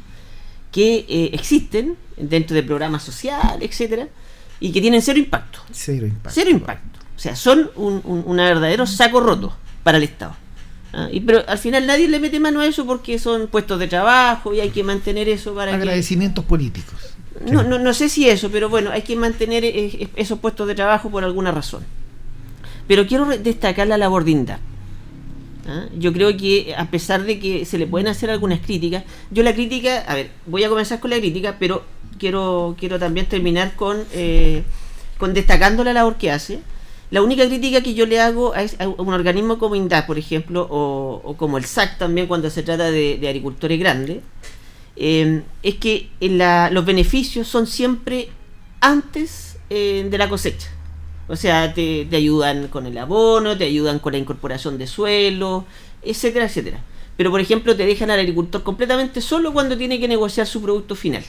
que existen dentro de programas sociales, etcétera, y que tienen cero impacto. Cero impacto. Cero impacto. O sea, son un verdadero saco roto para el Estado. Pero al final nadie le mete mano a eso porque son puestos de trabajo y hay que mantener eso para agradecimientos políticos. No sé si eso, pero bueno, hay que mantener esos puestos de trabajo por alguna razón. Pero quiero destacar la labor de INDAP. Yo creo que a pesar de que se le pueden hacer algunas críticas, yo la crítica, voy a comenzar con la crítica, pero quiero también terminar con destacando la labor que hace. La única crítica que yo le hago a un organismo como INDAP, por ejemplo, o como el SAC también cuando se trata de agricultores grandes, es que los beneficios son siempre antes de la cosecha. O sea, te ayudan con el abono, te ayudan con la incorporación de suelo, etcétera, etcétera. Pero, por ejemplo, te dejan al agricultor completamente solo cuando tiene que negociar su producto final.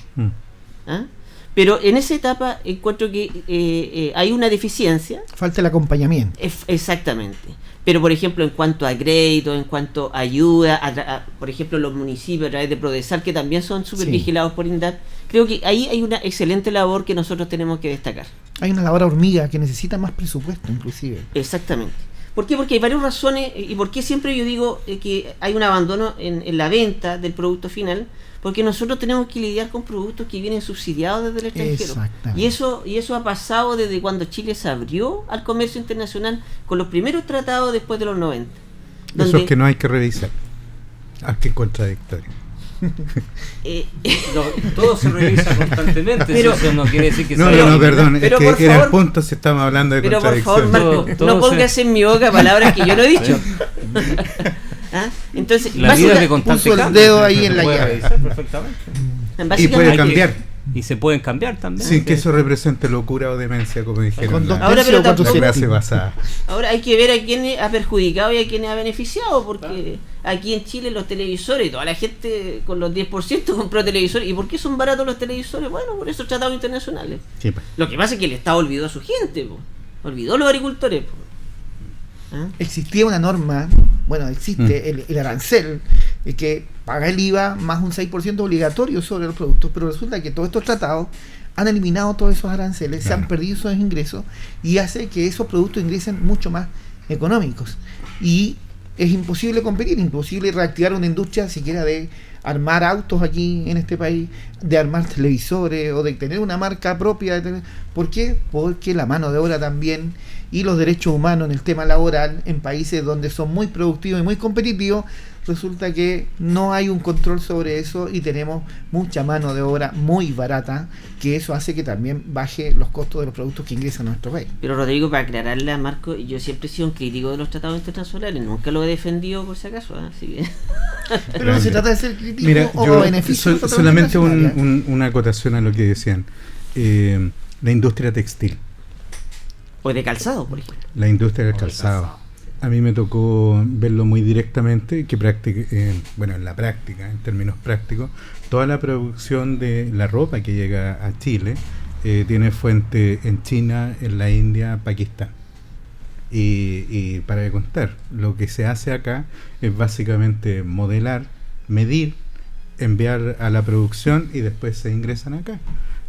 Pero en esa etapa encuentro que hay una deficiencia. Falta el acompañamiento. Exactamente. Pero, por ejemplo, en cuanto a crédito, en cuanto a ayuda, por ejemplo, los municipios a través de Prodesal, que también son súper vigilados por INDAP, creo que ahí hay una excelente labor que nosotros tenemos que destacar. Hay una labor hormiga que necesita más presupuesto, inclusive. Exactamente. ¿Por qué? Porque hay varias razones, y por qué siempre yo digo que hay un abandono en la venta del producto final, porque nosotros tenemos que lidiar con productos que vienen subsidiados desde el extranjero. Y eso ha pasado desde cuando Chile se abrió al comercio internacional con los primeros tratados después de los 90. Eso es que no hay que revisar. Qué contradictorio. Todo se revisa constantemente, pero, eso no quiere decir que no, perdón, es que era el punto si estamos hablando de contradicción. Pero por favor, Marco, no pongas en mi boca palabras que yo no he dicho. Entonces, la vida de constante puso el dedo ahí en la llave. Y puede cambiar. Y se pueden cambiar también. Sin que eso represente locura o demencia, como dijeron. Ahora hay que ver a quién ha perjudicado y a quién ha beneficiado, porque aquí en Chile los televisores, toda la gente con los 10% compró televisores. ¿Y por qué son baratos los televisores? Bueno, por esos tratados internacionales. Sí. Lo que pasa es que el Estado olvidó a su gente, olvidó a los agricultores. Existía una norma, existe el arancel, que paga el IVA más un 6% obligatorio sobre los productos, pero resulta que todos estos tratados han eliminado todos esos aranceles, se han perdido esos ingresos y hace que esos productos ingresen mucho más económicos. Y es imposible competir, imposible reactivar una industria siquiera de armar autos aquí en este país, de armar televisores o de tener una marca propia. ¿Por qué? Porque la mano de obra también y los derechos humanos en el tema laboral en países donde son muy productivos y muy competitivos, resulta que no hay un control sobre eso y tenemos mucha mano de obra muy barata, que eso hace que también baje los costos de los productos que ingresan a nuestro país. Pero Rodrigo, para aclararle a Marco, yo siempre he sido un crítico de los tratados internacionales, nunca lo he defendido por si acaso, así que... Pero no se trata de ser crítico. Mira, o beneficio. Solamente una acotación a lo que decían. La industria textil. O de calzado, por ejemplo. La industria del calzado. A mí me tocó verlo muy directamente, que en la práctica, en términos prácticos, toda la producción de la ropa que llega a Chile tiene fuente en China, en la India, Pakistán. Y para de contar, lo que se hace acá es básicamente modelar, medir, enviar a la producción y después se ingresan acá.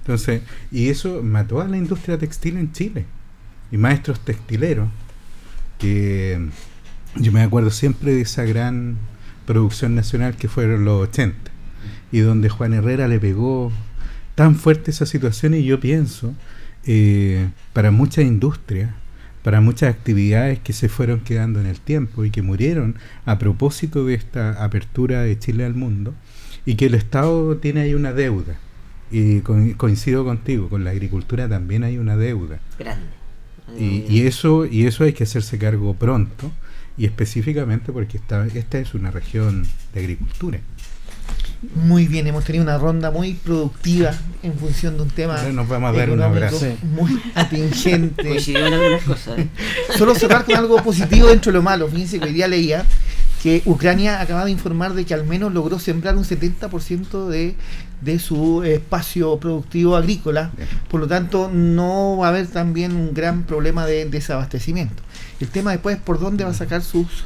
Entonces, y eso mató a la industria textil en Chile. Y maestros textileros, que yo me acuerdo siempre de esa gran producción nacional que fueron los 80, y donde Juan Herrera le pegó tan fuerte esa situación. Y yo pienso, para muchas industrias, para muchas actividades que se fueron quedando en el tiempo y que murieron a propósito de esta apertura de Chile al mundo, y que el Estado tiene ahí una deuda, y coincido contigo, con la agricultura también hay una deuda grande. Y eso hay que hacerse cargo pronto, y específicamente porque esta es una región de agricultura. Muy bien, hemos tenido una ronda muy productiva en función de un tema. Ahora nos vamos a dar un abrazo muy atingente. Coincidieron algunas cosas. Solo cerrar con algo positivo dentro de lo malo. Fíjense que hoy día leía que Ucrania acaba de informar de que al menos logró sembrar un 70% de su espacio productivo agrícola, por lo tanto no va a haber también un gran problema de desabastecimiento. El tema después es por dónde va a sacar sus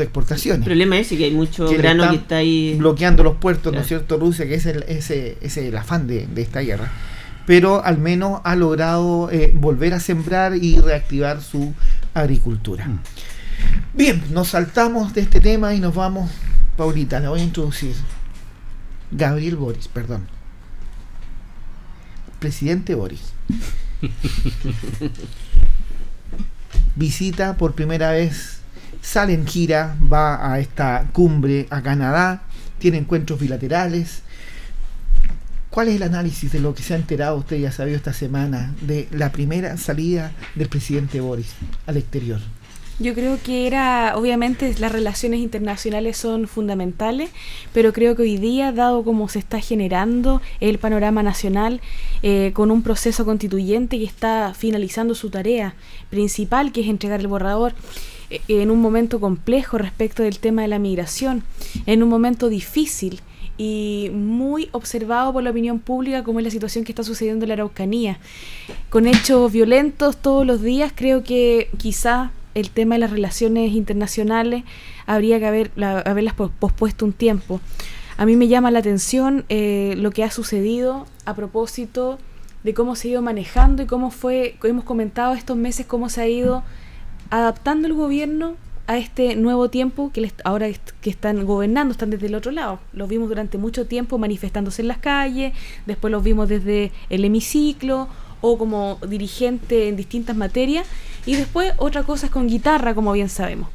exportaciones. El problema es que hay mucho grano que está ahí bloqueando los puertos, claro. ¿No es cierto? Rusia, que es el afán de esta guerra. Pero al menos ha logrado volver a sembrar y reactivar su agricultura. Bien, nos saltamos de este tema y nos vamos, Paulita, la voy a introducir. Gabriel Boric, perdón. Presidente Boric. Visita por primera vez, sale en gira, va a esta cumbre a Canadá, tiene encuentros bilaterales. ¿Cuál es el análisis de lo que se ha enterado usted y ha sabido esta semana de la primera salida del presidente Boric al exterior? Yo creo que obviamente las relaciones internacionales son fundamentales, pero creo que hoy día, dado como se está generando el panorama nacional, con un proceso constituyente que está finalizando su tarea principal, que es entregar el borrador, en un momento complejo respecto del tema de la migración, en un momento difícil y muy observado por la opinión pública, como es la situación que está sucediendo en la Araucanía, con hechos violentos todos los días. Creo que quizá el tema de las relaciones internacionales habría que haberlas pospuesto un tiempo. A mí me llama la atención lo que ha sucedido a propósito de cómo se ha ido manejando y hemos comentado estos meses, cómo se ha ido adaptando el gobierno a este nuevo tiempo que ahora que están gobernando, están desde el otro lado. Los vimos durante mucho tiempo manifestándose en las calles, después los vimos desde el hemiciclo o como dirigente en distintas materias, y después otra cosa es con guitarra, como bien sabemos.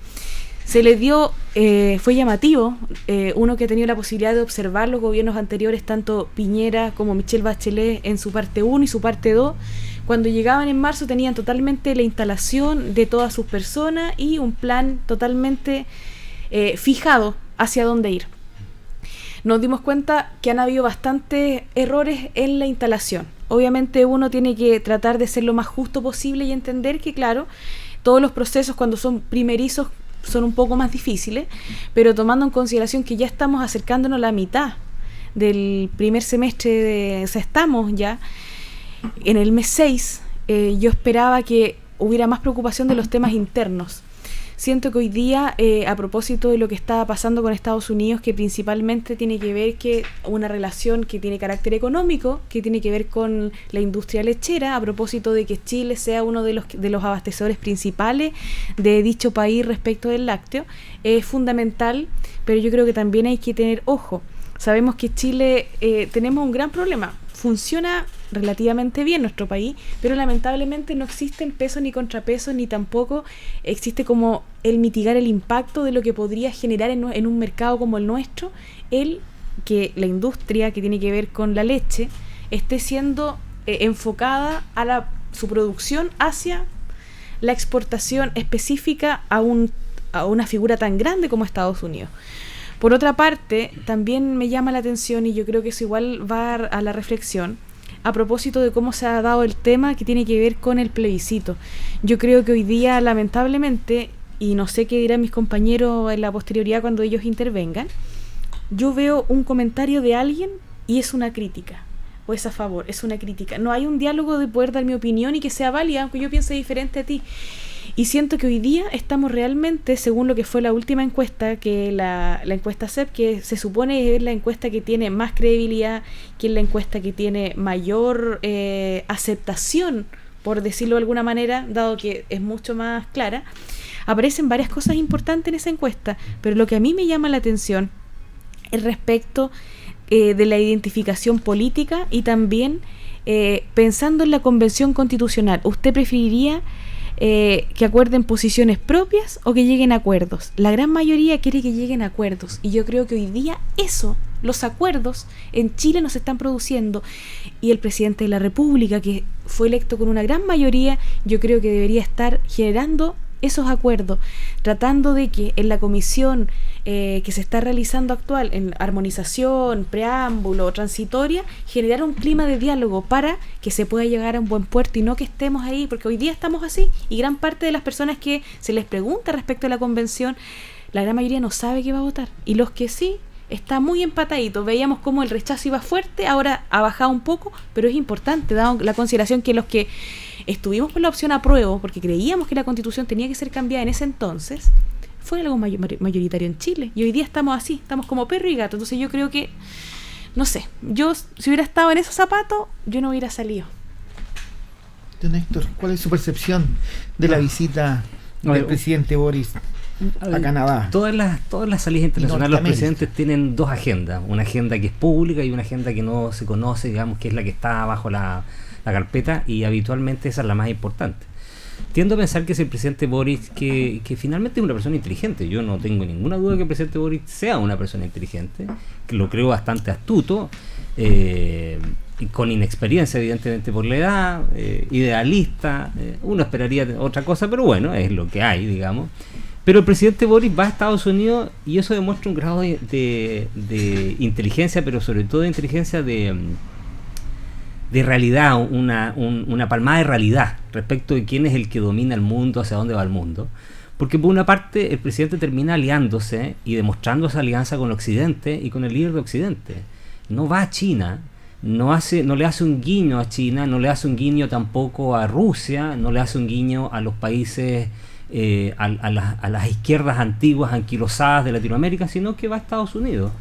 Se le dio, fue llamativo, uno que ha tenido la posibilidad de observar los gobiernos anteriores, tanto Piñera como Michelle Bachelet en su parte 1 y su parte 2, cuando llegaban en marzo tenían totalmente la instalación de todas sus personas y un plan totalmente fijado hacia dónde ir. Nos dimos cuenta que han habido bastantes errores en la instalación. Obviamente uno tiene que tratar de ser lo más justo posible y entender que, claro, todos los procesos cuando son primerizos son un poco más difíciles, pero tomando en consideración que ya estamos acercándonos a la mitad del primer semestre, o sea, estamos ya en el mes 6, yo esperaba que hubiera más preocupación de los temas internos. Siento que hoy día, a propósito de lo que está pasando con Estados Unidos, que principalmente tiene que ver que una relación que tiene carácter económico, que tiene que ver con la industria lechera, a propósito de que Chile sea uno de los abastecedores principales de dicho país respecto del lácteo, es fundamental, pero yo creo que también hay que tener ojo. Sabemos que Chile tenemos un gran problema. Funciona relativamente bien nuestro país, pero lamentablemente no existen pesos ni contrapesos, ni tampoco existe como el mitigar el impacto de lo que podría generar en un mercado como el nuestro, el que la industria que tiene que ver con la leche esté siendo enfocada a su producción hacia la exportación específica a una figura tan grande como Estados Unidos. Por otra parte, también me llama la atención, y yo creo que eso igual va a la reflexión, a propósito de cómo se ha dado el tema que tiene que ver con el plebiscito. Yo creo que hoy día, lamentablemente, y no sé qué dirán mis compañeros en la posterioridad cuando ellos intervengan, yo veo un comentario de alguien y es una crítica, o es a favor, es una crítica. No hay un diálogo de poder dar mi opinión y que sea válida, aunque yo piense diferente a ti. Y siento que hoy día estamos realmente, según lo que fue la última encuesta, que la encuesta CEP, que se supone es la encuesta que tiene más credibilidad, que es la encuesta que tiene mayor aceptación, por decirlo de alguna manera, dado que es mucho más clara, aparecen varias cosas importantes en esa encuesta, pero lo que a mí me llama la atención es respecto de la identificación política y también pensando en la convención constitucional. ¿Usted preferiría que acuerden posiciones propias o que lleguen a acuerdos? La gran mayoría quiere que lleguen a acuerdos, y yo creo que hoy día los acuerdos en Chile no se están produciendo, y el presidente de la República, que fue electo con una gran mayoría, yo creo que debería estar generando esos acuerdos, tratando de que en la comisión que se está realizando actual, en armonización, preámbulo, transitoria, generar un clima de diálogo para que se pueda llegar a un buen puerto y no que estemos ahí, porque hoy día estamos así, y gran parte de las personas que se les pregunta respecto a la convención la gran mayoría no sabe qué va a votar. Y los que sí, está muy empatadito. Veíamos cómo el rechazo iba fuerte, ahora ha bajado un poco, pero es importante, dado la consideración que los que estuvimos por la opción apruebo, porque creíamos que la Constitución tenía que ser cambiada en ese entonces, fue algo mayoritario en Chile. Y hoy día estamos así, estamos como perro y gato. Entonces yo creo que, no sé, yo si hubiera estado en esos zapatos, yo no hubiera salido. Don Héctor, ¿cuál es su percepción de la visita del presidente Boris a Canadá? Todas las salidas internacionales, los presidentes tienen dos agendas, una agenda que es pública y una agenda que no se conoce, digamos, que es la que está bajo la carpeta, y habitualmente esa es la más importante. Tiendo a pensar que es el presidente Boris, que finalmente es una persona inteligente. Yo no tengo ninguna duda que el presidente Boris sea una persona inteligente, que lo creo bastante astuto, y con inexperiencia evidentemente por la edad, idealista, uno esperaría otra cosa, pero bueno, es lo que hay, digamos. Pero el presidente Boris va a Estados Unidos y eso demuestra un grado de inteligencia, pero sobre todo de inteligencia de realidad, una palmada de realidad respecto de quién es el que domina el mundo, hacia dónde va el mundo. Porque por una parte el presidente termina aliándose y demostrando esa alianza con Occidente y con el líder de Occidente. No va a China, no le hace un guiño a China, no le hace un guiño tampoco a Rusia, no le hace un guiño a los países, a las izquierdas antiguas anquilosadas de Latinoamérica, sino que va a Estados Unidos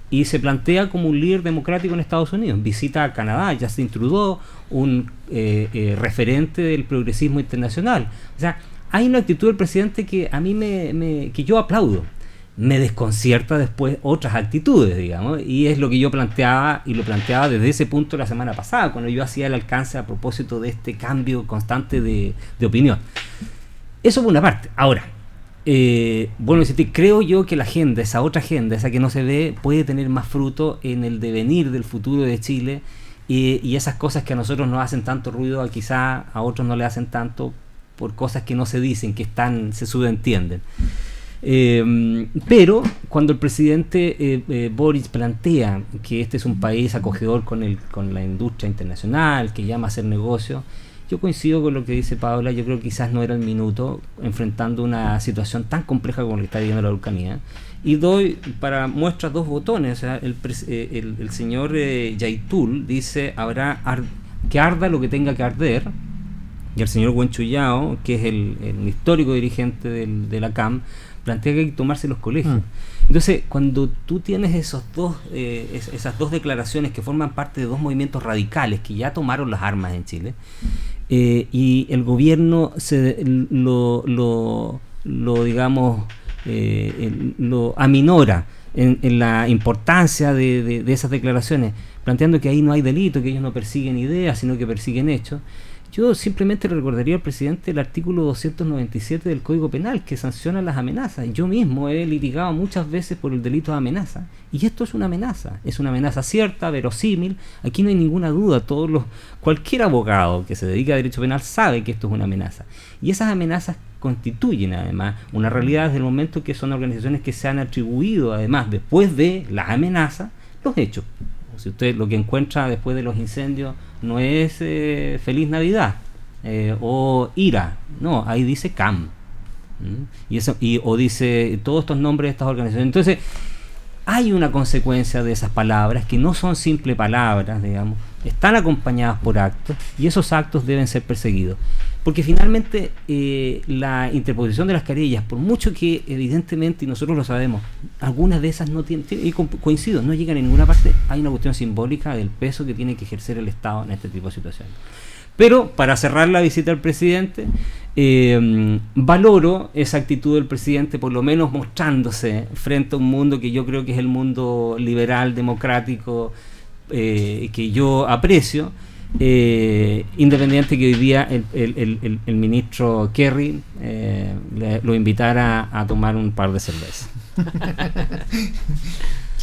y se plantea como un líder democrático en Estados Unidos. Visita a Canadá, Justin Trudeau, un referente del progresismo internacional. O sea, hay una actitud del presidente que a mí que yo aplaudo. Me desconcierta después otras actitudes, digamos, y es lo que yo planteaba, y lo planteaba desde ese punto la semana pasada, cuando yo hacía el alcance a propósito de este cambio constante de opinión. Eso por una parte. Ahora, bueno, creo yo que la agenda, esa otra agenda, esa que no se ve, puede tener más fruto en el devenir del futuro de Chile, y esas cosas que a nosotros nos hacen tanto ruido, quizá a otros no le hacen tanto, por cosas que no se dicen, que se subentienden. Pero cuando el presidente Boris plantea que este es un país acogedor con la industria internacional, que llama a hacer negocio, yo coincido con lo que dice Paula. Yo creo que quizás no era el minuto enfrentando una situación tan compleja como la que está viviendo la Araucanía, y doy para muestras dos botones. O sea, el señor Yaitul dice que arda lo que tenga que arder, y el señor Wenchuyao, que es el histórico dirigente de la CAM, plantea que hay que tomarse los colegios. Entonces, cuando tú tienes esas dos declaraciones que forman parte de dos movimientos radicales que ya tomaron las armas en Chile, y el gobierno lo aminora en la importancia de esas declaraciones, planteando que ahí no hay delito, que ellos no persiguen ideas, sino que persiguen hechos. Yo simplemente le recordaría al presidente el artículo 297 del Código Penal, que sanciona las amenazas. Yo mismo he litigado muchas veces por el delito de amenaza, y esto es una amenaza cierta, verosímil. Aquí no hay ninguna duda. Cualquier abogado que se dedica a derecho penal sabe que esto es una amenaza, y esas amenazas constituyen además una realidad desde el momento que son organizaciones que se han atribuido, además, después de las amenazas, los hechos. Si usted lo que encuentra después de los incendios no es Feliz Navidad o IRA, no, ahí dice CAM, o dice todos estos nombres de estas organizaciones. Entonces hay una consecuencia de esas palabras, que no son simples palabras, digamos, están acompañadas por actos, y esos actos deben ser perseguidos, porque finalmente la interposición de las querellas, por mucho que evidentemente, y nosotros lo sabemos, algunas de esas no tienen, y coincido, no llegan a ninguna parte. Hay una cuestión simbólica del peso que tiene que ejercer el Estado en este tipo de situaciones. Pero para cerrar la visita al presidente, valoro esa actitud del presidente, por lo menos mostrándose frente a un mundo que yo creo que es el mundo liberal, democrático, que yo aprecio, independiente que hoy día el ministro Kerry lo invitara a tomar un par de cervezas.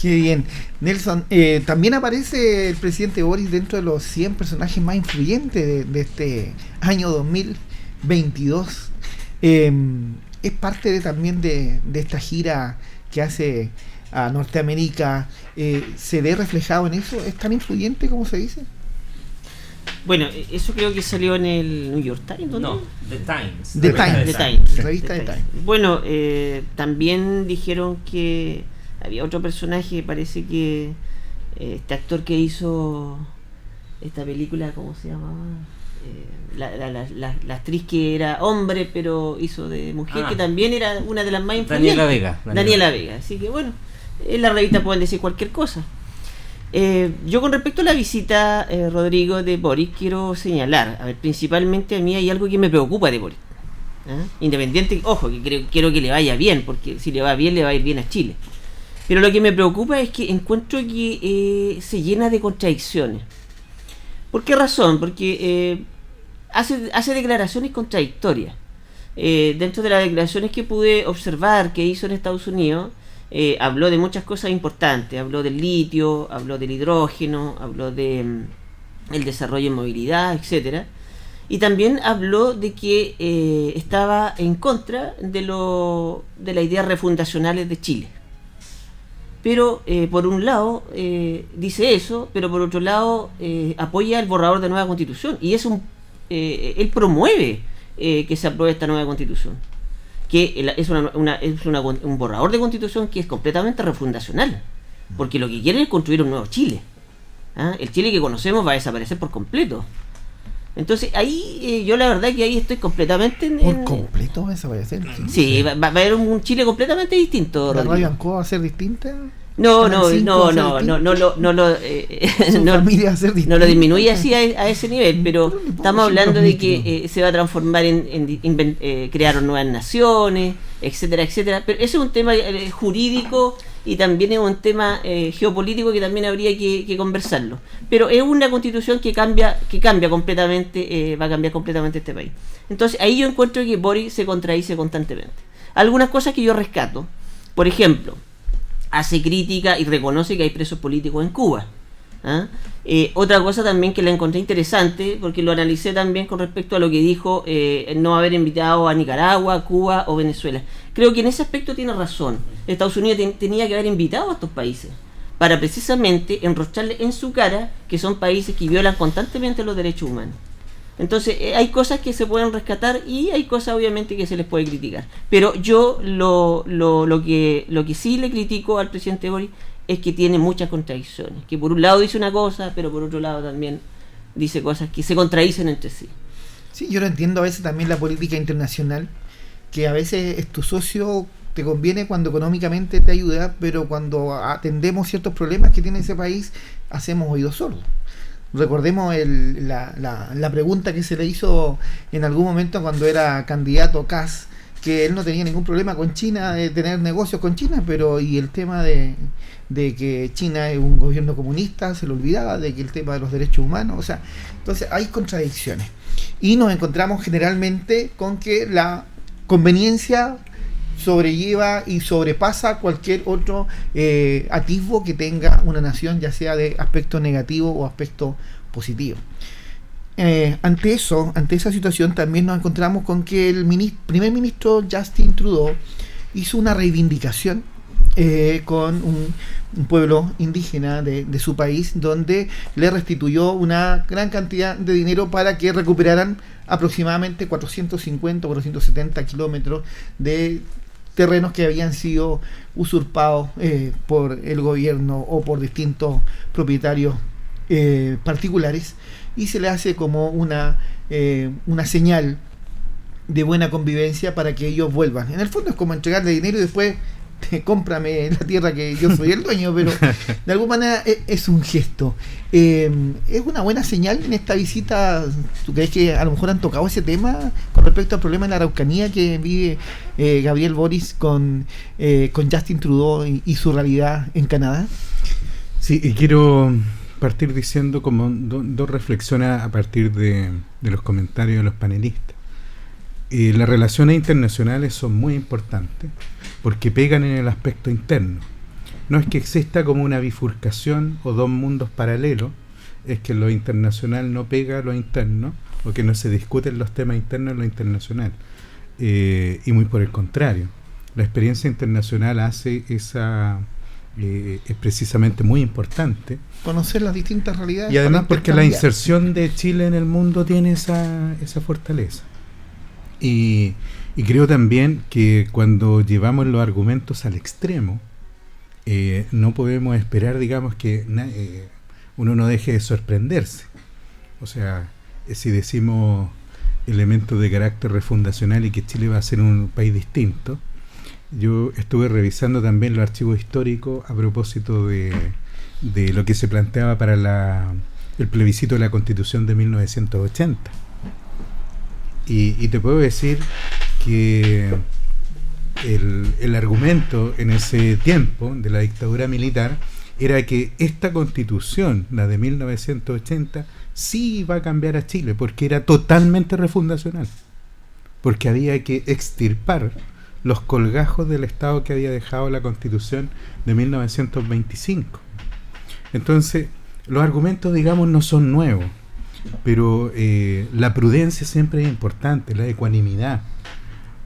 Qué bien. Nelson, también aparece el presidente Boris dentro de los 100 personajes más influyentes de este año 2022. Es parte también de esta gira que hace a Norteamérica. ¿Se ve reflejado en eso? ¿Es tan influyente como se dice? Bueno, eso creo que salió en el New York Times, ¿dónde? No, The Times. The Times. Revista The Times. Bueno, también dijeron que había otro personaje, parece que este actor que hizo esta película, ¿cómo se llamaba? La actriz que era hombre pero hizo de mujer, que también era una de las más influyentes. Daniela Vega. Así que bueno, en la revista pueden decir cualquier cosa. Yo con respecto a la visita, Rodrigo, de Boric, quiero señalar, a ver, principalmente a mí hay algo que me preocupa de Boric. Independiente, ojo, que quiero que le vaya bien, porque si le va bien, le va a ir bien a Chile. Pero lo que me preocupa es que encuentro que se llena de contradicciones. ¿Por qué razón? Porque hace declaraciones contradictorias. Dentro de las declaraciones que pude observar que hizo en Estados Unidos, habló de muchas cosas importantes. Habló del litio, habló del hidrógeno, habló de el desarrollo en movilidad, etcétera. Y también habló de que estaba en contra de las ideas refundacionales de Chile. Pero por un lado dice eso, pero por otro lado apoya el borrador de nueva constitución. Y él promueve que se apruebe esta nueva constitución, que es un borrador de constitución que es completamente refundacional, porque lo que quieren es construir un nuevo Chile. El Chile que conocemos va a desaparecer por completo. Entonces ahí yo la verdad que ahí estoy completamente ¿Por completo va a desaparecer? Sí, va a haber un Chile completamente distinto. ¿La Radio Ancoa va a ser distinta? No lo disminuye así a ese nivel, pero estamos hablando de que se va a transformar crear nuevas naciones, etcétera, etcétera. Pero ese es un tema jurídico y también es un tema geopolítico que también habría que conversarlo. Pero es una constitución que cambia completamente, va a cambiar completamente este país. Entonces ahí yo encuentro que Boric se contradice constantemente. Algunas cosas que yo rescato, por ejemplo, hace crítica y reconoce que hay presos políticos en Cuba. Otra cosa también que la encontré interesante, porque lo analicé también con respecto a lo que dijo no haber invitado a Nicaragua, Cuba o Venezuela. Creo que en ese aspecto tiene razón. Estados Unidos tenía que haber invitado a estos países para precisamente enrostrarle en su cara que son países que violan constantemente los derechos humanos. Entonces hay cosas que se pueden rescatar y hay cosas obviamente que se les puede criticar. Pero yo lo que sí le critico al presidente Boric es que tiene muchas contradicciones. Que por un lado dice una cosa, pero por otro lado también dice cosas que se contradicen entre sí. Sí, yo lo entiendo a veces también la política internacional, que a veces es tu socio, te conviene cuando económicamente te ayuda, pero cuando atendemos ciertos problemas que tiene ese país, hacemos oídos sordos. Recordemos la pregunta que se le hizo en algún momento cuando era candidato Kass, que él no tenía ningún problema con China, de tener negocios con China, pero y el tema de que China es un gobierno comunista, se le olvidaba, de que el tema de los derechos humanos, o sea, entonces hay contradicciones. Y nos encontramos generalmente con que la conveniencia sobrelleva y sobrepasa cualquier otro atisbo que tenga una nación, ya sea de aspecto negativo o aspecto positivo. Ante esa situación también nos encontramos con que el primer ministro Justin Trudeau hizo una reivindicación con un pueblo indígena de su país, donde le restituyó una gran cantidad de dinero para que recuperaran aproximadamente 450 o 470 kilómetros de terrenos que habían sido usurpados por el gobierno o por distintos propietarios particulares, y se le hace como una señal de buena convivencia para que ellos vuelvan. En el fondo es como entregarle dinero y después cómprame la tierra que yo soy el dueño, pero de alguna manera es un gesto. ¿Es una buena señal en esta visita? ¿Tú crees que a lo mejor han tocado ese tema con respecto al problema de la Araucanía que vive Gabriel Boric con Justin Trudeau y su realidad en Canadá? Sí, y quiero partir diciendo como dos reflexiones a partir de los comentarios de los panelistas. Las relaciones internacionales son muy importantes porque pegan en el aspecto interno. No es que exista como una bifurcación o dos mundos paralelos, es que lo internacional no pega a lo interno, o que no se discuten los temas internos en lo internacional. Y muy por el contrario, la experiencia internacional hace es precisamente muy importante. Conocer las distintas realidades. Y además porque la intercambiar. inserción de Chile en el mundo tiene esa fortaleza. Y creo también que cuando llevamos los argumentos al extremo, no podemos esperar, digamos, que uno no deje de sorprenderse. O sea, si decimos elementos de carácter refundacional y que Chile va a ser un país distinto, yo estuve revisando también los archivos históricos a propósito de lo que se planteaba para el plebiscito de la Constitución de 1980. Y te puedo decir que el argumento en ese tiempo de la dictadura militar era que esta Constitución, la de 1980, sí iba a cambiar a Chile, porque era totalmente refundacional, porque había que extirpar los colgajos del Estado que había dejado la Constitución de 1925. Entonces, los argumentos, digamos, no son nuevos, pero la prudencia siempre es importante, la ecuanimidad,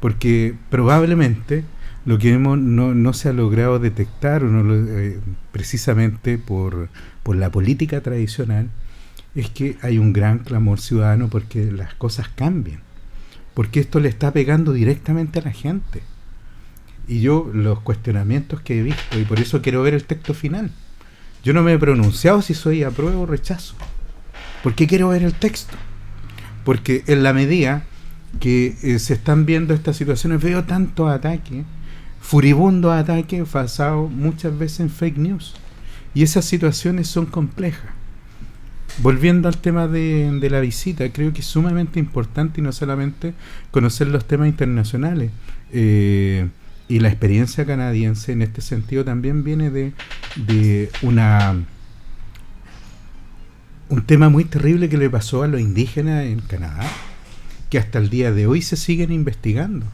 porque probablemente lo que no se ha logrado detectar, precisamente por la política tradicional, es que hay un gran clamor ciudadano porque las cosas cambien, porque esto le está pegando directamente a la gente. Y yo, los cuestionamientos que he visto, y por eso quiero ver el texto final, yo no me he pronunciado si soy apruebo o rechazo. ¿Por qué quiero ver el texto? Porque en la medida que se están viendo estas situaciones, veo tantos ataques, furibundos ataques basados muchas veces en fake news, y esas situaciones son complejas. Volviendo al tema de la visita, creo que es sumamente importante, y no solamente conocer los temas internacionales, y la experiencia canadiense en este sentido también viene de un tema muy terrible que le pasó a los indígenas en Canadá, que hasta el día de hoy se siguen investigando,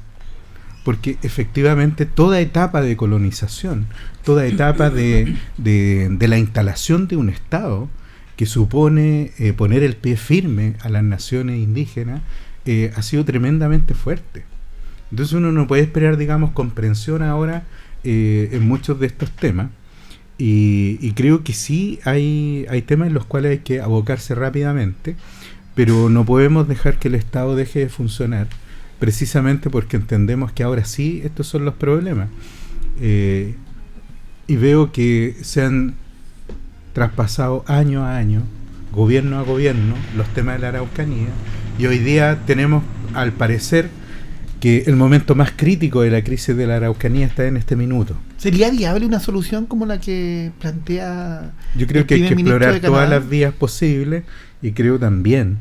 porque efectivamente toda etapa de colonización, toda etapa de la instalación de un Estado que supone poner el pie firme a las naciones indígenas, ha sido tremendamente fuerte. Entonces uno no puede esperar, digamos, comprensión ahora en muchos de estos temas, y creo que sí hay temas en los cuales hay que abocarse rápidamente, pero no podemos dejar que el Estado deje de funcionar, precisamente porque entendemos que ahora sí estos son los problemas. Y veo que se han traspasado año a año, gobierno a gobierno, los temas de la Araucanía, y hoy día tenemos, al parecer, que el momento más crítico de la crisis de la Araucanía está en este minuto. ¿Sería viable una solución como la que plantea? Yo creo que hay que explorar todas las vías posibles, y creo también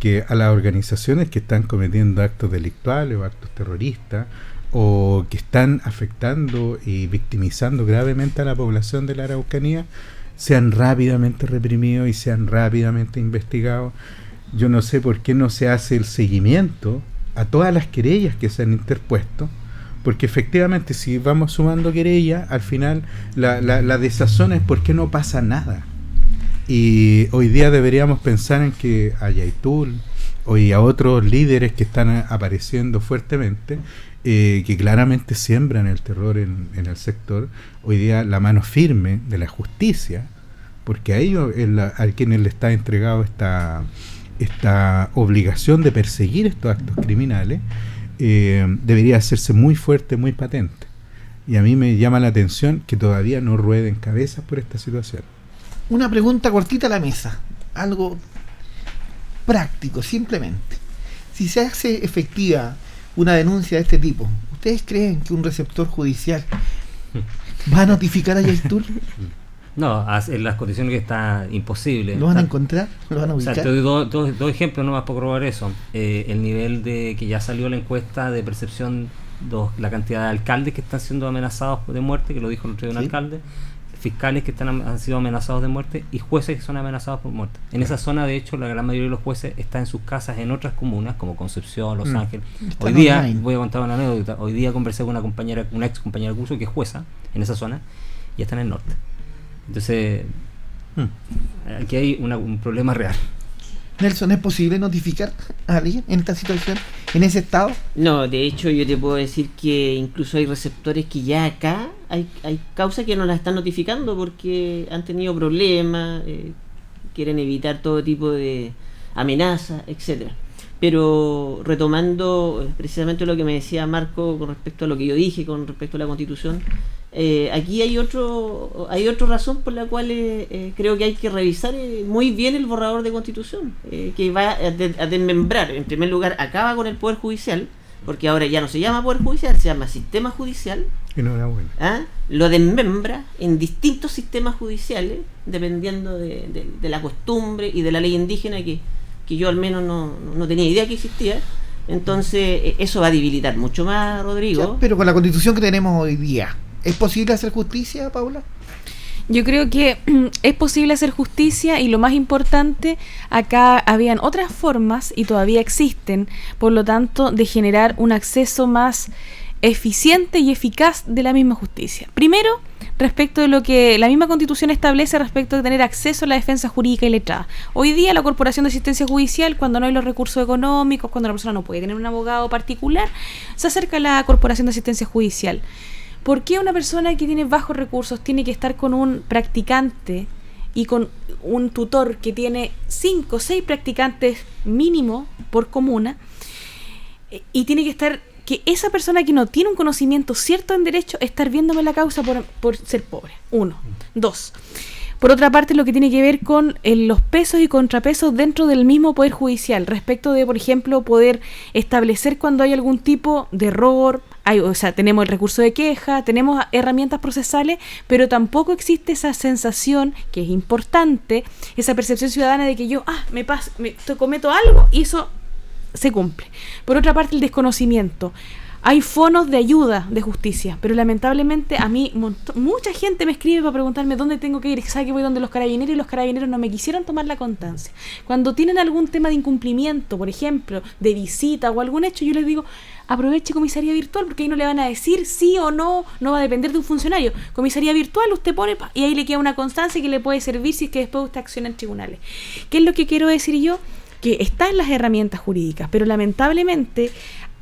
que a las organizaciones que están cometiendo actos delictuales o actos terroristas, o que están afectando y victimizando gravemente a la población de la Araucanía, sean rápidamente reprimidos y sean rápidamente investigados. Yo no sé por qué no se hace el seguimiento a todas las querellas que se han interpuesto, porque efectivamente si vamos sumando querellas, al final la desazón es porque no pasa nada. Y hoy día deberíamos pensar en que a Yaitul y a otros líderes que están apareciendo fuertemente, que claramente siembran el terror en el sector, hoy día la mano firme de la justicia, porque a ellos a quienes le está entregado esta obligación de perseguir estos actos criminales, debería hacerse muy fuerte, muy patente. Y a mí me llama la atención que todavía no rueden cabezas por esta situación. Una pregunta cortita a la mesa, algo práctico, simplemente. Si se hace efectiva una denuncia de este tipo, ¿ustedes creen que un receptor judicial va a notificar a Yaitul? No, en las condiciones que está imposible. ¿Lo van a encontrar? ¿Lo van a ubicar? O sea, te doy dos ejemplos nomás para probar eso. El nivel de que ya salió la encuesta de percepción, la cantidad de alcaldes que están siendo amenazados de muerte, que lo dijo el otro día un alcalde, fiscales que han sido amenazados de muerte y jueces que son amenazados por muerte. En esa zona, de hecho, la gran mayoría de los jueces están en sus casas en otras comunas, como Concepción, Los Ángeles. Hoy día, online. Voy a contar una anécdota, hoy día conversé con una ex compañera de curso que es jueza en esa zona y está en el norte. Entonces, aquí hay un problema real. Nelson, ¿es posible notificar a alguien en esta situación en ese estado? No, de hecho yo te puedo decir que incluso hay receptores que ya acá hay causas que no las están notificando porque han tenido problemas, quieren evitar todo tipo de amenazas, etcétera. Pero retomando precisamente lo que me decía Marco con respecto a lo que yo dije con respecto a la Constitución, aquí hay otra razón por la cual creo que hay que revisar muy bien el borrador de Constitución, que va a desmembrar, en primer lugar, acaba con el Poder Judicial, porque ahora ya no se llama Poder Judicial, se llama Sistema Judicial. Enhorabuena. Lo desmembra en distintos sistemas judiciales, dependiendo de la costumbre y de la ley indígena que yo al menos no tenía idea que existía. Entonces eso va a debilitar mucho más, Rodrigo. Ya, pero con la Constitución que tenemos hoy día, ¿es posible hacer justicia, Paula? Yo creo que es posible hacer justicia y lo más importante, acá habían otras formas y todavía existen, por lo tanto, de generar un acceso más eficiente y eficaz de la misma justicia. Primero, respecto de lo que la misma Constitución establece respecto de tener acceso a la defensa jurídica y letrada. Hoy día la Corporación de Asistencia Judicial, cuando no hay los recursos económicos, cuando la persona no puede tener un abogado particular, se acerca a la Corporación de Asistencia Judicial. ¿Por qué una persona que tiene bajos recursos tiene que estar con un practicante y con un tutor que tiene 5 o 6 practicantes mínimo por comuna y tiene que estar, que esa persona que no tiene un conocimiento cierto en derecho, estar viéndome la causa por ser pobre? 1. 2. Por otra parte, lo que tiene que ver con los pesos y contrapesos dentro del mismo Poder Judicial, respecto de, por ejemplo, poder establecer cuando hay algún tipo de error. Tenemos el recurso de queja, tenemos herramientas procesales, pero tampoco existe esa sensación, que es importante, esa percepción ciudadana de que yo cometo algo y eso se cumple. Por otra parte, el desconocimiento. Hay fonos de ayuda de justicia, pero lamentablemente a mí mucha gente me escribe para preguntarme dónde tengo que ir. ¿Sabe que voy donde los carabineros y los carabineros no me quisieron tomar la constancia? Cuando tienen algún tema de incumplimiento, por ejemplo, de visita o algún hecho, yo les digo, aproveche comisaría virtual, porque ahí no le van a decir sí o no, no va a depender de un funcionario. Comisaría virtual, usted pone y ahí le queda una constancia que le puede servir si es que después usted acciona en tribunales. ¿Qué es lo que quiero decir yo? Que están las herramientas jurídicas, pero lamentablemente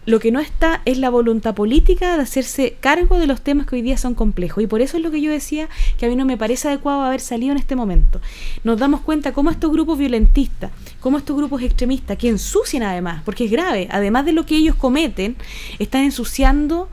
lo que no está es la voluntad política de hacerse cargo de los temas que hoy día son complejos, y por eso es lo que yo decía que a mí no me parece adecuado haber salido en este momento. Nos damos cuenta cómo estos grupos violentistas, cómo estos grupos extremistas que ensucian además, porque es grave, además de lo que ellos cometen, están ensuciando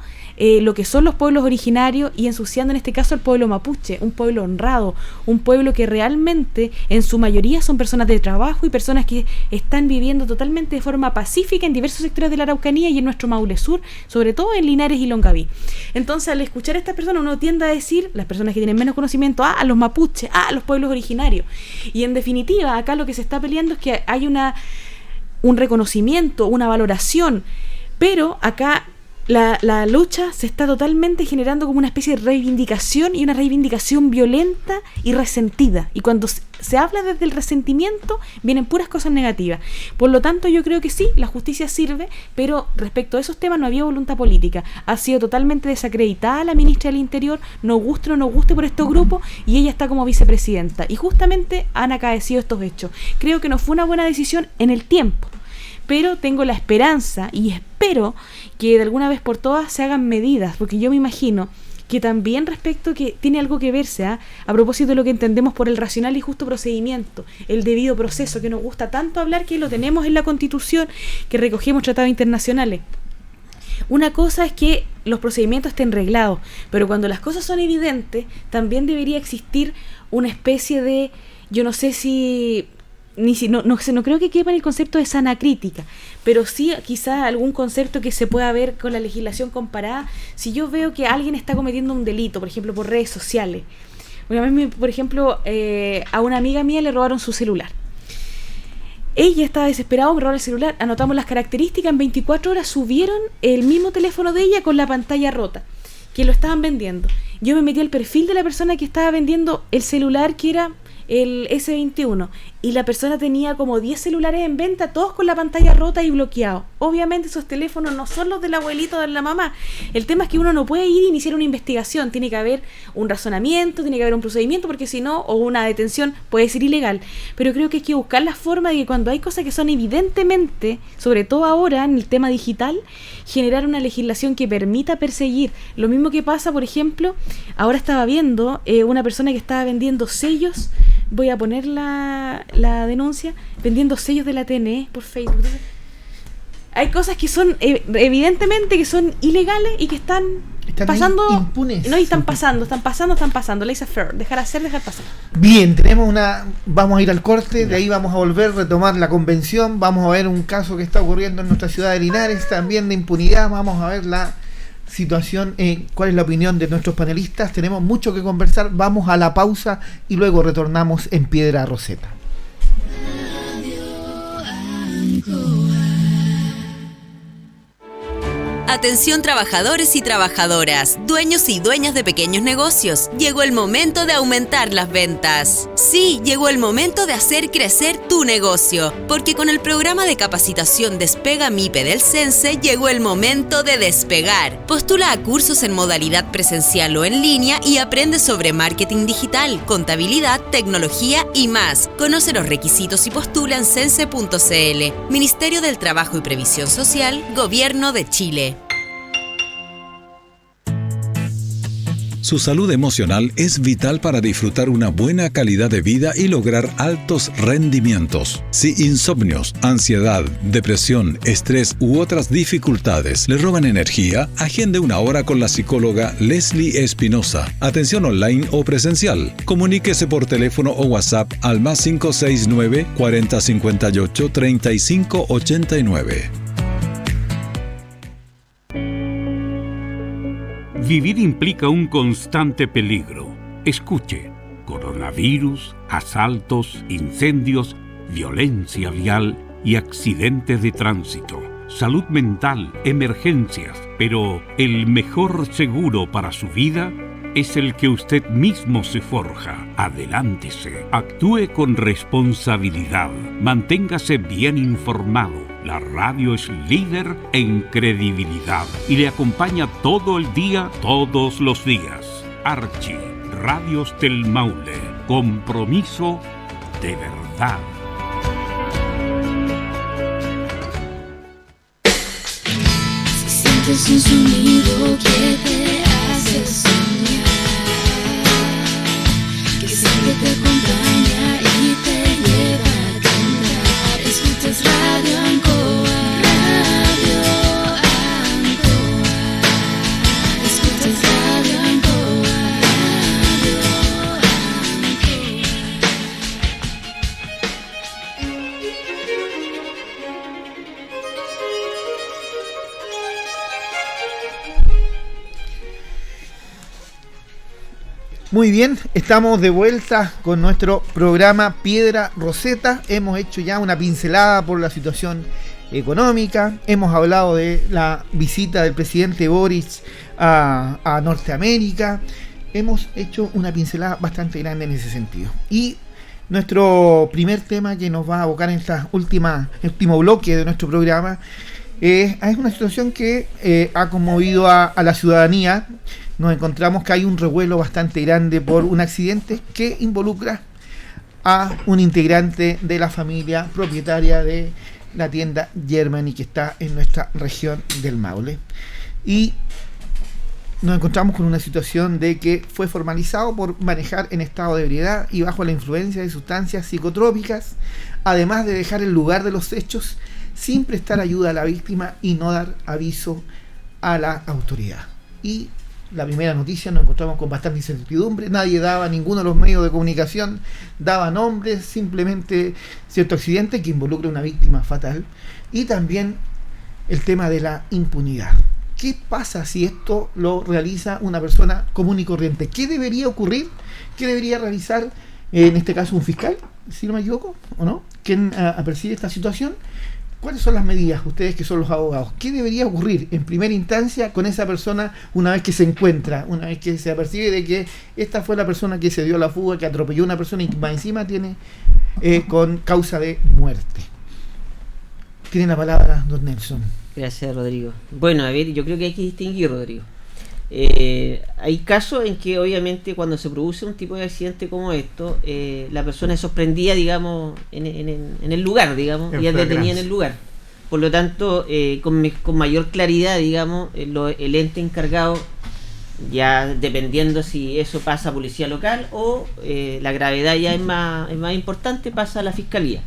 lo que son los pueblos originarios y ensuciando en este caso al pueblo mapuche, un pueblo honrado, un pueblo que realmente en su mayoría son personas de trabajo y personas que están viviendo totalmente de forma pacífica en diversos sectores de la Araucanía y en nuestro Maule Sur, sobre todo en Linares y Longaví. Entonces, al escuchar a estas personas, uno tiende a decir, las personas que tienen menos conocimiento, a los mapuches, a los pueblos originarios. Y en definitiva, acá lo que se está peleando es que hay un reconocimiento, una valoración, pero acá la lucha se está totalmente generando como una especie de reivindicación, y una reivindicación violenta y resentida, y cuando se habla desde el resentimiento vienen puras cosas negativas. Por lo tanto, yo creo que sí, la justicia sirve, pero respecto a esos temas no había voluntad política. Ha sido totalmente desacreditada la ministra del Interior, nos guste o no nos guste, por estos grupos, y ella está como vicepresidenta, y justamente han acaecido estos hechos. Creo que no fue una buena decisión en el tiempo, pero tengo la esperanza y espero que de alguna vez por todas se hagan medidas, porque yo me imagino que también respecto que tiene algo que verse, a propósito de lo que entendemos por el racional y justo procedimiento, el debido proceso, que nos gusta tanto hablar, que lo tenemos en la Constitución, que recogemos tratados internacionales. Una cosa es que los procedimientos estén reglados, pero cuando las cosas son evidentes, también debería existir una especie de, yo no sé si... No creo que quepa en el concepto de sana crítica, pero sí quizás algún concepto que se pueda ver con la legislación comparada. Si yo veo que alguien está cometiendo un delito, por ejemplo, por redes sociales, por ejemplo, a una amiga mía le robaron su celular. Ella estaba desesperada, me robaron el celular, anotamos las características, en 24 horas subieron el mismo teléfono de ella con la pantalla rota, que lo estaban vendiendo. Yo me metí al perfil de la persona que estaba vendiendo el celular, que era el S21, y la persona tenía como 10 celulares en venta, todos con la pantalla rota y bloqueados. Obviamente esos teléfonos no son los del abuelito o de la mamá. El tema es que uno no puede ir e iniciar una investigación, tiene que haber un razonamiento, tiene que haber un procedimiento, porque si no, o una detención puede ser ilegal. Pero creo que hay que buscar la forma de que cuando hay cosas que son evidentemente, sobre todo ahora en el tema digital, generar una legislación que permita perseguir. Lo mismo que pasa, por ejemplo, ahora estaba viendo una persona que estaba vendiendo sellos, voy a poner la denuncia, vendiendo sellos de la TNE por Facebook. Entonces, hay cosas que son evidentemente que son ilegales y que están pasando impunes. No, y están pasando. Laissez-faire, dejar hacer, dejar pasar. Bien, vamos a ir al corte, de ahí vamos a volver a retomar la convención, vamos a ver un caso que está ocurriendo en nuestra ciudad de Linares, también de impunidad, vamos a ver la situación, cuál es la opinión de nuestros panelistas, tenemos mucho que conversar, vamos a la pausa y luego retornamos en Piedra Roseta. Atención trabajadores y trabajadoras, dueños y dueñas de pequeños negocios. Llegó el momento de aumentar las ventas. Sí, llegó el momento de hacer crecer tu negocio, porque con el programa de capacitación Despega MIPE del CENSE llegó el momento de despegar. Postula a cursos en modalidad presencial o en línea y aprende sobre marketing digital, contabilidad, tecnología y más. Conoce los requisitos y postula en cense.cl. Ministerio del Trabajo y Previsión Social, Gobierno de Chile. Su salud emocional es vital para disfrutar una buena calidad de vida y lograr altos rendimientos. Si insomnios, ansiedad, depresión, estrés u otras dificultades le roban energía, agende una hora con la psicóloga Leslie Espinosa. Atención online o presencial. Comuníquese por teléfono o WhatsApp al +569 4058 3589. Vivir implica un constante peligro. Escuche: coronavirus, asaltos, incendios, violencia vial y accidentes de tránsito, salud mental, emergencias. Pero el mejor seguro para su vida es el que usted mismo se forja. Adelántese, actúe con responsabilidad, manténgase bien informado. La radio es líder en credibilidad y le acompaña todo el día, todos los días. Archi, Radios del Maule, compromiso de verdad. Si sientes un sonido que te hace soñar, que siempre te acompaña y te lleva a cantar, escuchas Radio Ancoa, escuchas Radio Ancoa, Muy bien, estamos de vuelta con nuestro programa Piedra Roseta. Hemos hecho ya una pincelada por la situación económica, hemos hablado de la visita del presidente Boric a Norteamérica, hemos hecho una pincelada bastante grande en ese sentido. Y nuestro primer tema que nos va a abocar en esta último bloque de nuestro programa es una situación que ha conmovido a la ciudadanía. Nos encontramos que hay un revuelo bastante grande por un accidente que involucra a un integrante de la familia propietaria de la tienda Germany que está en nuestra región del Maule. Y nos encontramos con una situación de que fue formalizado por manejar en estado de ebriedad y bajo la influencia de sustancias psicotrópicas, además de dejar el lugar de los hechos sin prestar ayuda a la víctima y no dar aviso a la autoridad. Y la primera noticia, nos encontramos con bastante incertidumbre, ninguno de los medios de comunicación daba nombres, simplemente cierto accidente que involucra a una víctima fatal, y también el tema de la impunidad. ¿Qué pasa si esto lo realiza una persona común y corriente? ¿Qué debería ocurrir? ¿Qué debería realizar, en este caso, un fiscal, si no me equivoco, o no? ¿Quién apercibe esta situación? ¿Cuáles son las medidas, ustedes que son los abogados? ¿Qué debería ocurrir en primera instancia con esa persona una vez que se encuentra, una vez que se apercibe de que esta fue la persona que se dio a la fuga, que atropelló a una persona y más encima tiene con causa de muerte. Tiene la palabra don Nelson. Gracias, Rodrigo. Bueno, a ver, yo creo que hay que distinguir, Rodrigo. Hay casos en que obviamente cuando se produce un tipo de accidente como esto, la persona es sorprendida, digamos, en el lugar, digamos, y es detenida en el lugar. Por lo tanto, con mayor claridad, digamos, el ente encargado, ya dependiendo si eso pasa a policía local o la gravedad ya es más importante, pasa a la fiscalía.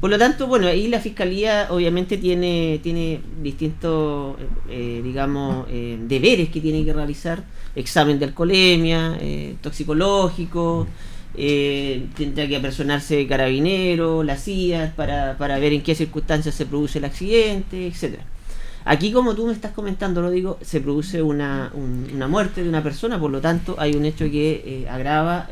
Por lo tanto, bueno, ahí la fiscalía obviamente tiene distintos, digamos, deberes que tiene que realizar: examen de alcoholemia, toxicológico, tendrá que apersonarse de carabinero, la CIA, para ver en qué circunstancias se produce el accidente, etcétera. Aquí, como tú me estás comentando, Rodrigo, se produce una muerte de una persona, por lo tanto hay un hecho que agrava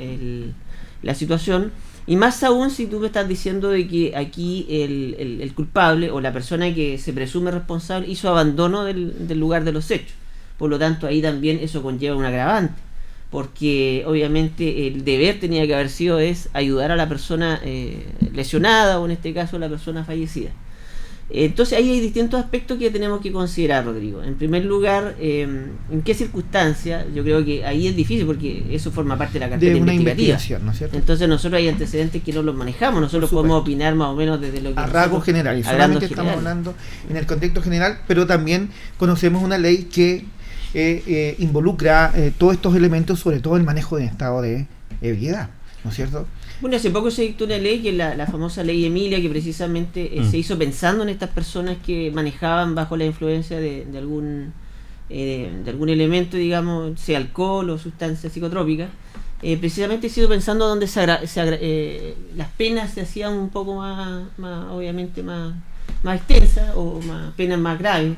la situación. Y más aún si tú me estás diciendo de que aquí el culpable o la persona que se presume responsable hizo abandono del lugar de los hechos. Por lo tanto, ahí también eso conlleva un agravante, porque obviamente el deber tenía que haber sido ayudar a la persona lesionada, o en este caso la persona fallecida. Entonces ahí hay distintos aspectos que tenemos que considerar, Rodrigo. En primer lugar, ¿en qué circunstancias? Yo creo que ahí es difícil porque eso forma parte de la carpeta investigativa, ¿no es cierto? Entonces nosotros hay antecedentes que no los manejamos, nosotros podemos opinar más o menos desde lo que a rasgos generales, solamente estamos hablando en el contexto general, pero también conocemos una ley que involucra todos estos elementos, sobre todo el manejo de estado de ebriedad, ¿no es cierto? Bueno, hace poco se dictó una ley, que es la famosa ley Emilia, que precisamente se hizo pensando en estas personas que manejaban bajo la influencia de algún elemento, digamos, sea alcohol o sustancia psicotrópica. Precisamente se hizo pensando donde las penas se hacían un poco más obviamente más extensas, o penas más graves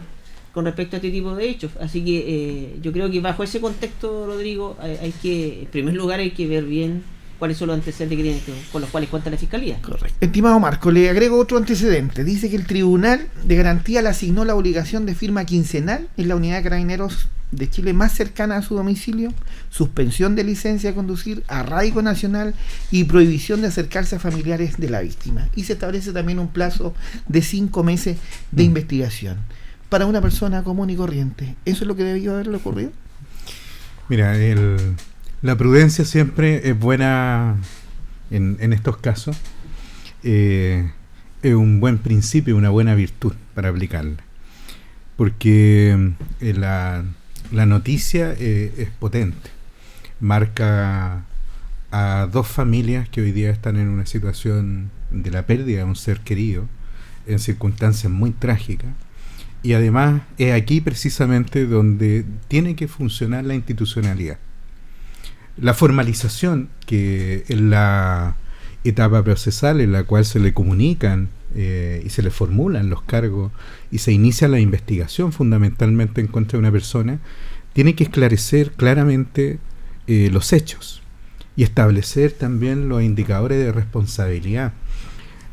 con respecto a este tipo de hechos. Así que yo creo que bajo ese contexto, Rodrigo, hay que, en primer lugar, hay que ver bien cuáles son los antecedentes que tienen, con los cuales cuenta la Fiscalía. Correcto. Estimado Marco, le agrego otro antecedente. Dice que el Tribunal de Garantía le asignó la obligación de firma quincenal en la unidad de Carabineros de Chile más cercana a su domicilio, suspensión de licencia de conducir, arraigo nacional y prohibición de acercarse a familiares de la víctima. Y se establece también un plazo de 5 meses de investigación. Para una persona común y corriente, ¿eso es lo que debió haberle ocurrido? Mira, la prudencia siempre es buena en estos casos. Es un buen principio, una buena virtud para aplicarla. Porque la noticia es potente. Marca a 2 familias que hoy día están en una situación de la pérdida de un ser querido, en circunstancias muy trágicas. Y además es aquí precisamente donde tiene que funcionar la institucionalidad. La formalización, que es la etapa procesal en la cual se le comunican y se le formulan los cargos y se inicia la investigación fundamentalmente en contra de una persona, tiene que esclarecer claramente los hechos y establecer también los indicadores de responsabilidad.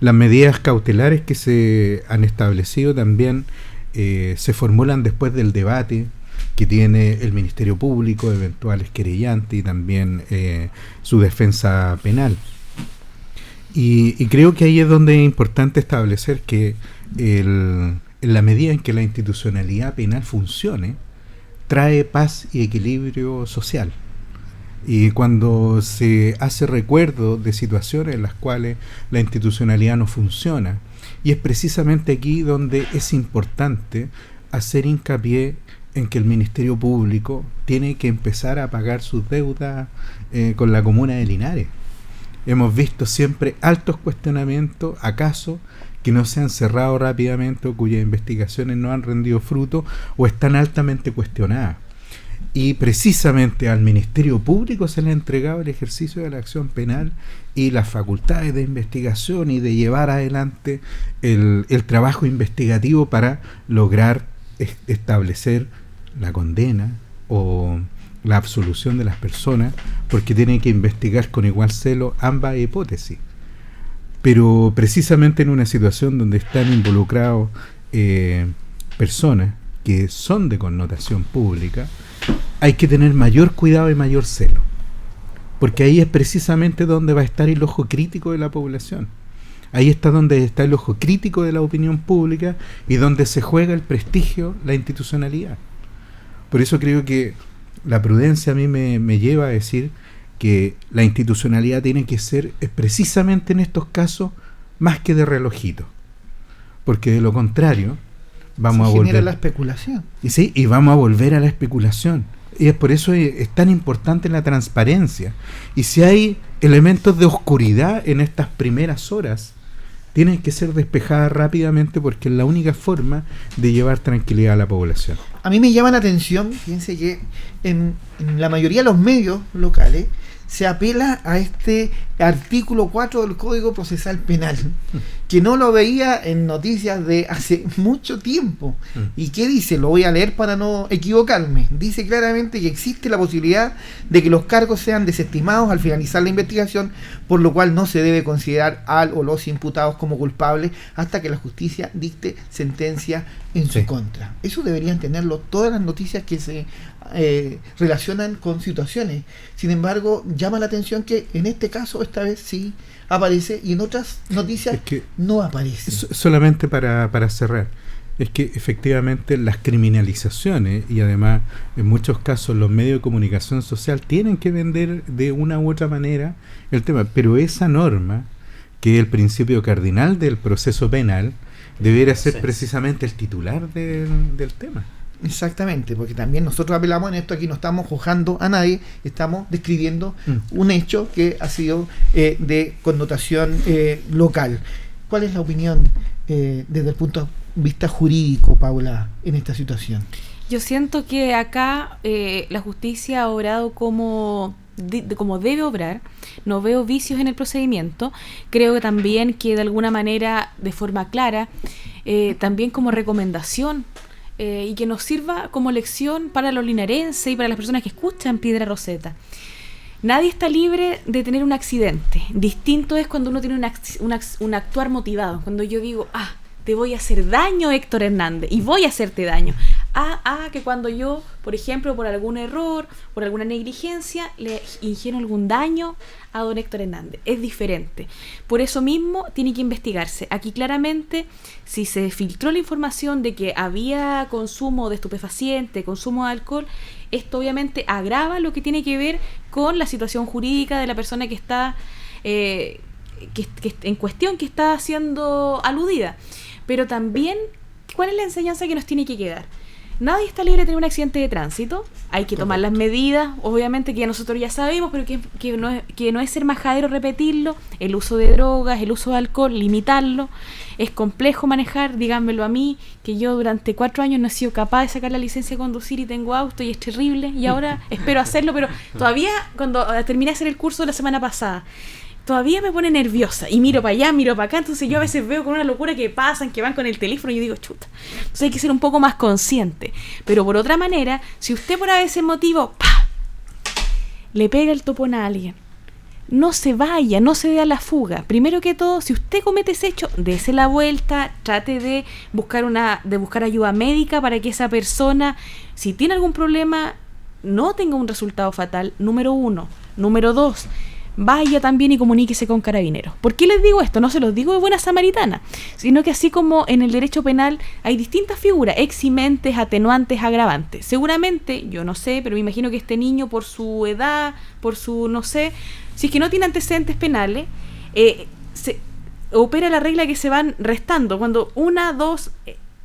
Las medidas cautelares que se han establecido también se formulan después del debate que tiene el Ministerio Público, eventuales querellantes y también su defensa penal. Y creo que ahí es donde es importante establecer que en la medida en que la institucionalidad penal funcione, trae paz y equilibrio social. Y cuando se hace recuerdo de situaciones en las cuales la institucionalidad no funciona, y es precisamente aquí donde es importante hacer hincapié en que el Ministerio Público tiene que empezar a pagar sus deudas con la comuna de Linares. Hemos visto siempre altos cuestionamientos a casos que no se han cerrado rápidamente o cuyas investigaciones no han rendido fruto o están altamente cuestionadas. Y precisamente al Ministerio Público se le ha entregado el ejercicio de la acción penal y las facultades de investigación y de llevar adelante el trabajo investigativo para lograr establecer la condena o la absolución de las personas, porque tienen que investigar con igual celo ambas hipótesis. Pero precisamente en una situación donde están involucrados personas que son de connotación pública, hay que tener mayor cuidado y mayor celo, porque ahí es precisamente donde va a estar el ojo crítico de la población. ahí está donde está el ojo crítico de la opinión pública y donde se juega el prestigio, la institucionalidad. Por eso creo que la prudencia a mí me lleva a decir que la institucionalidad tiene que ser precisamente en estos casos más que de relojito, porque de lo contrario vamos a volver a la especulación. Y vamos a volver a la especulación. Y es por eso es tan importante la transparencia. Y si hay elementos de oscuridad en estas primeras horas, tienen que ser despejadas rápidamente, porque es la única forma de llevar tranquilidad a la población. A mí me llama la atención, fíjense que en la mayoría de los medios locales se apela a este artículo 4 del Código Procesal Penal, que no lo veía en noticias de hace mucho tiempo. ¿Y qué dice? Lo voy a leer para no equivocarme. Dice claramente que existe la posibilidad de que los cargos sean desestimados al finalizar la investigación, por lo cual no se debe considerar al o los imputados como culpables hasta que la justicia dicte sentencia en su contra. Eso deberían tenerlo todas las noticias que se relacionan con situaciones. Sin embargo, llama la atención que en este caso esta vez sí aparece y en otras noticias no aparece. Solamente para cerrar, es que efectivamente las criminalizaciones y además en muchos casos los medios de comunicación social tienen que vender de una u otra manera el tema, pero esa norma, que es el principio cardinal del proceso penal, debería ser precisamente el titular del tema. Exactamente, porque también nosotros apelamos en esto, aquí no estamos juzgando a nadie, estamos describiendo un hecho que ha sido de connotación local. ¿Cuál es la opinión desde el punto de vista jurídico, Paula, en esta situación? Yo siento que acá la justicia ha obrado como debe obrar. No veo vicios en el procedimiento. Creo que también que de alguna manera, de forma clara, también como recomendación, y que nos sirva como lección para los linarenses y para las personas que escuchan Piedra Roseta. Nadie está libre de tener un accidente. Distinto es cuando uno tiene un actuar motivado. Cuando yo digo, te voy a hacer daño, Héctor Hernández, y voy a hacerte daño. Que cuando yo, por ejemplo, por algún error, por alguna negligencia, le ingiero algún daño a don Héctor Hernández. Es diferente. Por eso mismo tiene que investigarse. Aquí claramente, si se filtró la información de que había consumo de estupefaciente, consumo de alcohol, esto obviamente agrava lo que tiene que ver con la situación jurídica de la persona que está que en cuestión, que está siendo aludida. Pero también, ¿cuál es la enseñanza que nos tiene que quedar? Nadie está libre de tener un accidente de tránsito. Hay que tomar las medidas, obviamente, que nosotros ya sabemos, pero que no es ser majadero repetirlo. El uso de drogas, el uso de alcohol, limitarlo. Es complejo manejar, díganmelo a mí, que yo durante 4 años no he sido capaz de sacar la licencia de conducir y tengo auto y es terrible. Y ahora espero hacerlo, pero todavía, cuando terminé de hacer el curso la semana pasada, todavía me pone nerviosa y miro para allá, miro para acá. Entonces yo a veces veo con una locura que pasan, que van con el teléfono y yo digo, chuta. Entonces hay que ser un poco más consciente. Pero por otra manera, si usted por ese motivo le pega el topón a alguien, no se vaya, no se dé a la fuga. Primero que todo, si usted comete ese hecho, dése la vuelta, trate de buscar ayuda médica para que esa persona, si tiene algún problema, no tenga un resultado fatal, número 1. Número 2, vaya también y comuníquese con Carabineros. ¿Por qué les digo esto? No se los digo de buena samaritana, sino que así como en el derecho penal hay distintas figuras, eximentes, atenuantes, agravantes. Seguramente, yo no sé, pero me imagino que este niño, por su edad, por su, no sé, si es que no tiene antecedentes penales, se opera la regla que se van restando cuando 1, 2,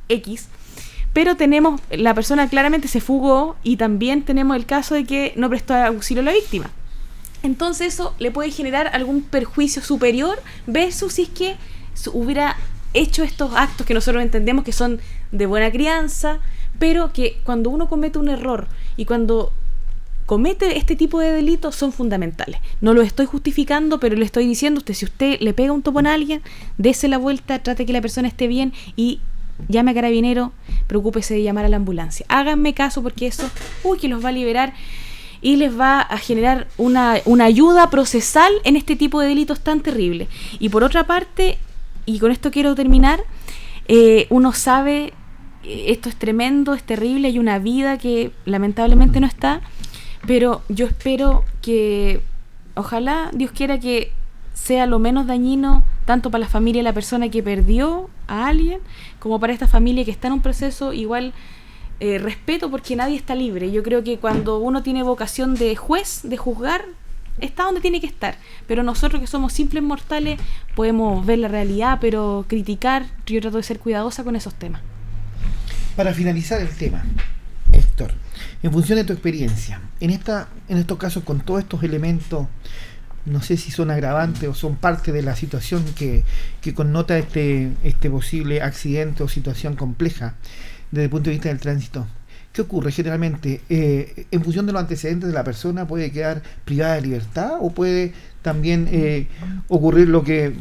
X. Pero tenemos, la persona claramente se fugó y también tenemos el caso de que no prestó auxilio a la víctima. Entonces eso le puede generar algún perjuicio superior versus si es que hubiera hecho estos actos que nosotros entendemos que son de buena crianza, pero que cuando uno comete un error y cuando comete este tipo de delitos son fundamentales. No lo estoy justificando, pero le estoy diciendo, si usted le pega un topón a alguien, dése la vuelta, trate que la persona esté bien y llame a Carabinero, preocúpese de llamar a la ambulancia. Háganme caso porque eso, que los va a liberar y les va a generar una ayuda procesal en este tipo de delitos tan terribles. Y por otra parte, y con esto quiero terminar, uno sabe, esto es tremendo, es terrible, hay una vida que lamentablemente no está, pero yo espero que, ojalá Dios quiera que sea lo menos dañino tanto para la familia de la persona que perdió a alguien, como para esta familia que está en un proceso igual. Respeto, porque nadie está libre. Yo creo que cuando uno tiene vocación de juez, de juzgar, está donde tiene que estar, pero nosotros que somos simples mortales podemos ver la realidad, pero criticar. Yo trato de ser cuidadosa con esos temas. Para finalizar el tema, Héctor, en función de tu experiencia, en estos casos con todos estos elementos, no sé si son agravantes o son parte de la situación que connota este posible accidente o situación compleja desde el punto de vista del tránsito. ¿Qué ocurre generalmente? En función de los antecedentes de la persona, ¿puede quedar privada de libertad o puede también ocurrir lo que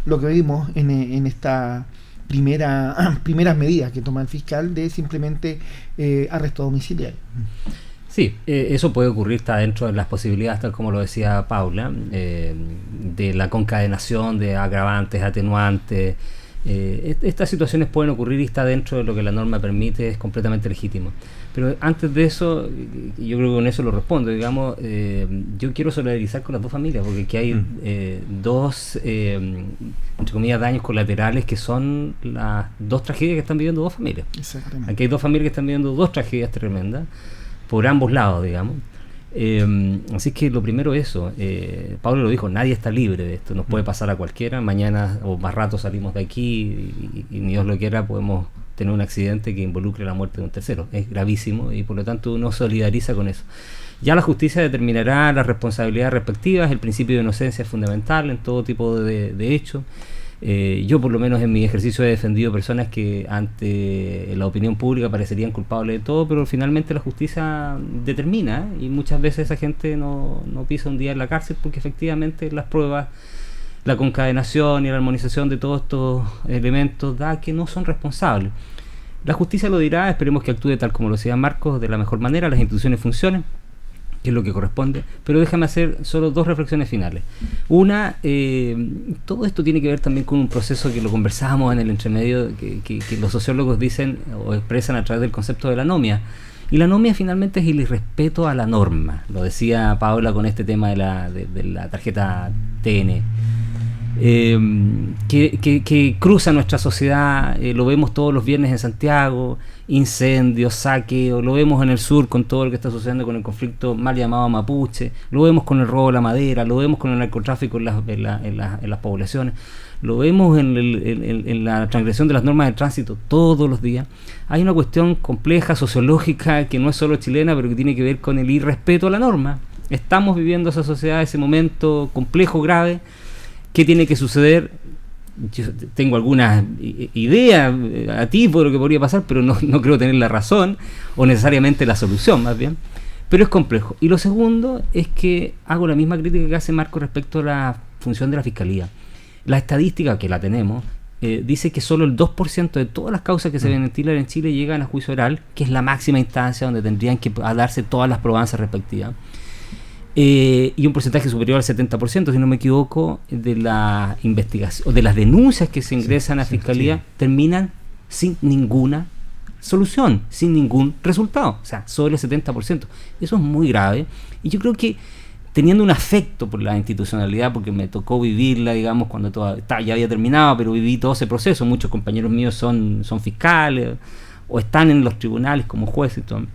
vimos en esta primeras medidas que toma el fiscal de simplemente arresto domiciliario? Sí, eso puede ocurrir, está dentro de las posibilidades, tal como lo decía Paula, de la concadenación de agravantes, atenuantes. Estas situaciones pueden ocurrir y está dentro de lo que la norma permite, es completamente legítimo. Pero antes de eso, yo creo que con eso lo respondo, digamos, yo quiero solidarizar con las dos familias, porque aquí hay dos, entre comillas, daños colaterales que son las dos tragedias que están viviendo dos familias. Exactamente. Aquí hay dos familias que están viviendo dos tragedias tremendas, por ambos lados, digamos. Así que lo primero eso, Pablo lo dijo, nadie está libre de esto, nos puede pasar a cualquiera, mañana o más rato salimos de aquí y ni Dios lo quiera podemos tener un accidente que involucre la muerte de un tercero, es gravísimo y por lo tanto uno solidariza con eso. Ya la justicia determinará las responsabilidades respectivas, el principio de inocencia es fundamental en todo tipo de hechos. Yo por lo menos en mi ejercicio he defendido personas que ante la opinión pública parecerían culpables de todo, pero finalmente la justicia determina, y muchas veces esa gente no pisa un día en la cárcel porque efectivamente las pruebas, la concadenación y la armonización de todos estos elementos da que no son responsables. La justicia lo dirá, esperemos que actúe tal como lo decía Marcos, de la mejor manera, las instituciones funcionen, que es lo que corresponde, pero déjame hacer solo dos reflexiones finales. Una, todo esto tiene que ver también con un proceso que lo conversábamos en el entremedio, que los sociólogos dicen o expresan a través del concepto de la anomia, y la anomia finalmente es el irrespeto a la norma, lo decía Paola con este tema de la tarjeta TN, que cruza nuestra sociedad, lo vemos todos los viernes en Santiago, incendios, saqueos, lo vemos en el sur con todo lo que está sucediendo con el conflicto mal llamado mapuche, lo vemos con el robo de la madera, lo vemos con el narcotráfico en las poblaciones, lo vemos en la transgresión de las normas de tránsito todos los días. Hay una cuestión compleja, sociológica, que no es solo chilena, pero que tiene que ver con el irrespeto a la norma. Estamos viviendo esa sociedad, ese momento complejo, grave. ¿Qué tiene que suceder? Yo tengo algunas ideas a tipo de lo que podría pasar, pero no creo tener la razón o necesariamente la solución, más bien. Pero es complejo. Y lo segundo es que hago la misma crítica que hace Marco respecto a la función de la Fiscalía. La estadística, que la tenemos, dice que solo el 2% de todas las causas que se ventilan en Chile llegan a juicio oral, que es la máxima instancia donde tendrían que darse todas las probanzas respectivas. Y un porcentaje superior al 70%, si no me equivoco, de la investigación o de las denuncias que se ingresan a Fiscalía terminan sin ninguna solución, sin ningún resultado, o sea, sobre el 70%. Eso es muy grave, y yo creo que teniendo un afecto por la institucionalidad, porque me tocó vivirla, digamos, cuando ya había terminado, pero viví todo ese proceso. Muchos compañeros míos son fiscales o están en los tribunales como jueces y todo,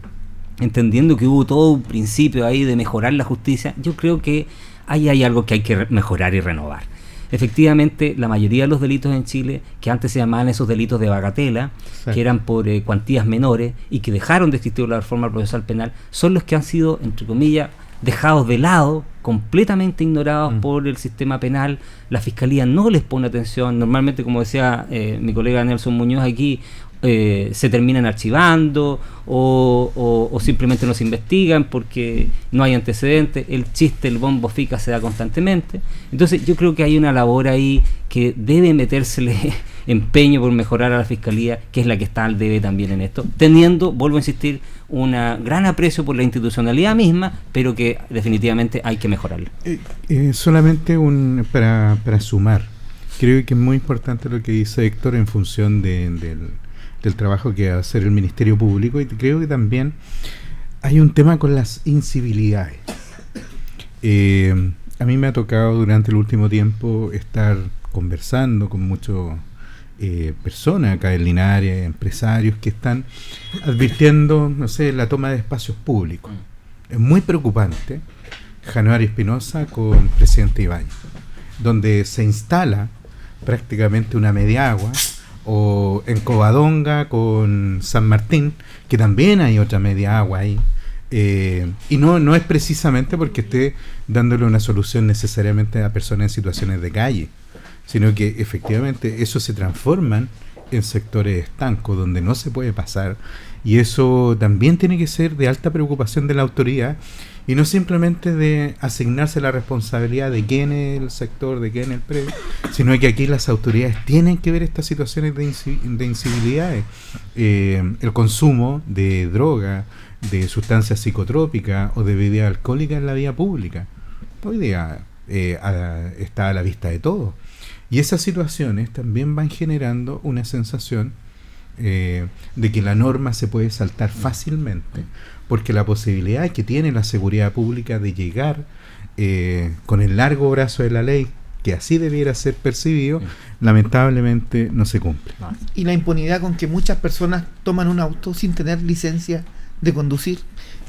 entendiendo que hubo todo un principio ahí de mejorar la justicia. Yo creo que ahí hay algo que hay que mejorar y renovar. Efectivamente, la mayoría de los delitos en Chile, que antes se llamaban esos delitos de bagatela, sí, que eran por cuantías menores y que dejaron de existir la reforma procesal penal, son los que han sido, entre comillas, dejados de lado, completamente ignorados por el sistema penal. La Fiscalía no les pone atención. Normalmente, como decía mi colega Nelson Muñoz aquí, se terminan archivando o simplemente no se investigan porque no hay antecedentes. El chiste, el bombo fica se da constantemente. Entonces yo creo que hay una labor ahí que debe metérsele empeño por mejorar a la Fiscalía, que es la que está al debe también en esto, teniendo, vuelvo a insistir, un gran aprecio por la institucionalidad misma, pero que definitivamente hay que mejorarla. Solamente para sumar, creo que es muy importante lo que dice Héctor en función del trabajo que va a hacer el Ministerio Público, y creo que también hay un tema con las incivilidades. A mí me ha tocado durante el último tiempo estar conversando con muchos personas acá en Linares, empresarios que están advirtiendo, no sé, la toma de espacios públicos. Es muy preocupante. Januario Espinosa con presidente Ibáñez, donde se instala prácticamente una media agua, o en Covadonga con San Martín, que también hay otra media agua ahí, y no es precisamente porque esté dándole una solución necesariamente a personas en situaciones de calle, sino que efectivamente eso se transforman en sectores estancos donde no se puede pasar, y eso también tiene que ser de alta preocupación de la autoridad, y no simplemente de asignarse la responsabilidad de quién es el sector, de quién es el predio, sino que aquí las autoridades tienen que ver estas situaciones de incivilidades. El consumo de droga, de sustancias psicotrópicas o de bebida alcohólica en la vía pública. Hoy día está a la vista de todos. Y esas situaciones también van generando una sensación de que la norma se puede saltar fácilmente, porque la posibilidad que tiene la seguridad pública de llegar con el largo brazo de la ley, que así debiera ser percibido, lamentablemente no se cumple. Y la impunidad con que muchas personas toman un auto sin tener licencia de conducir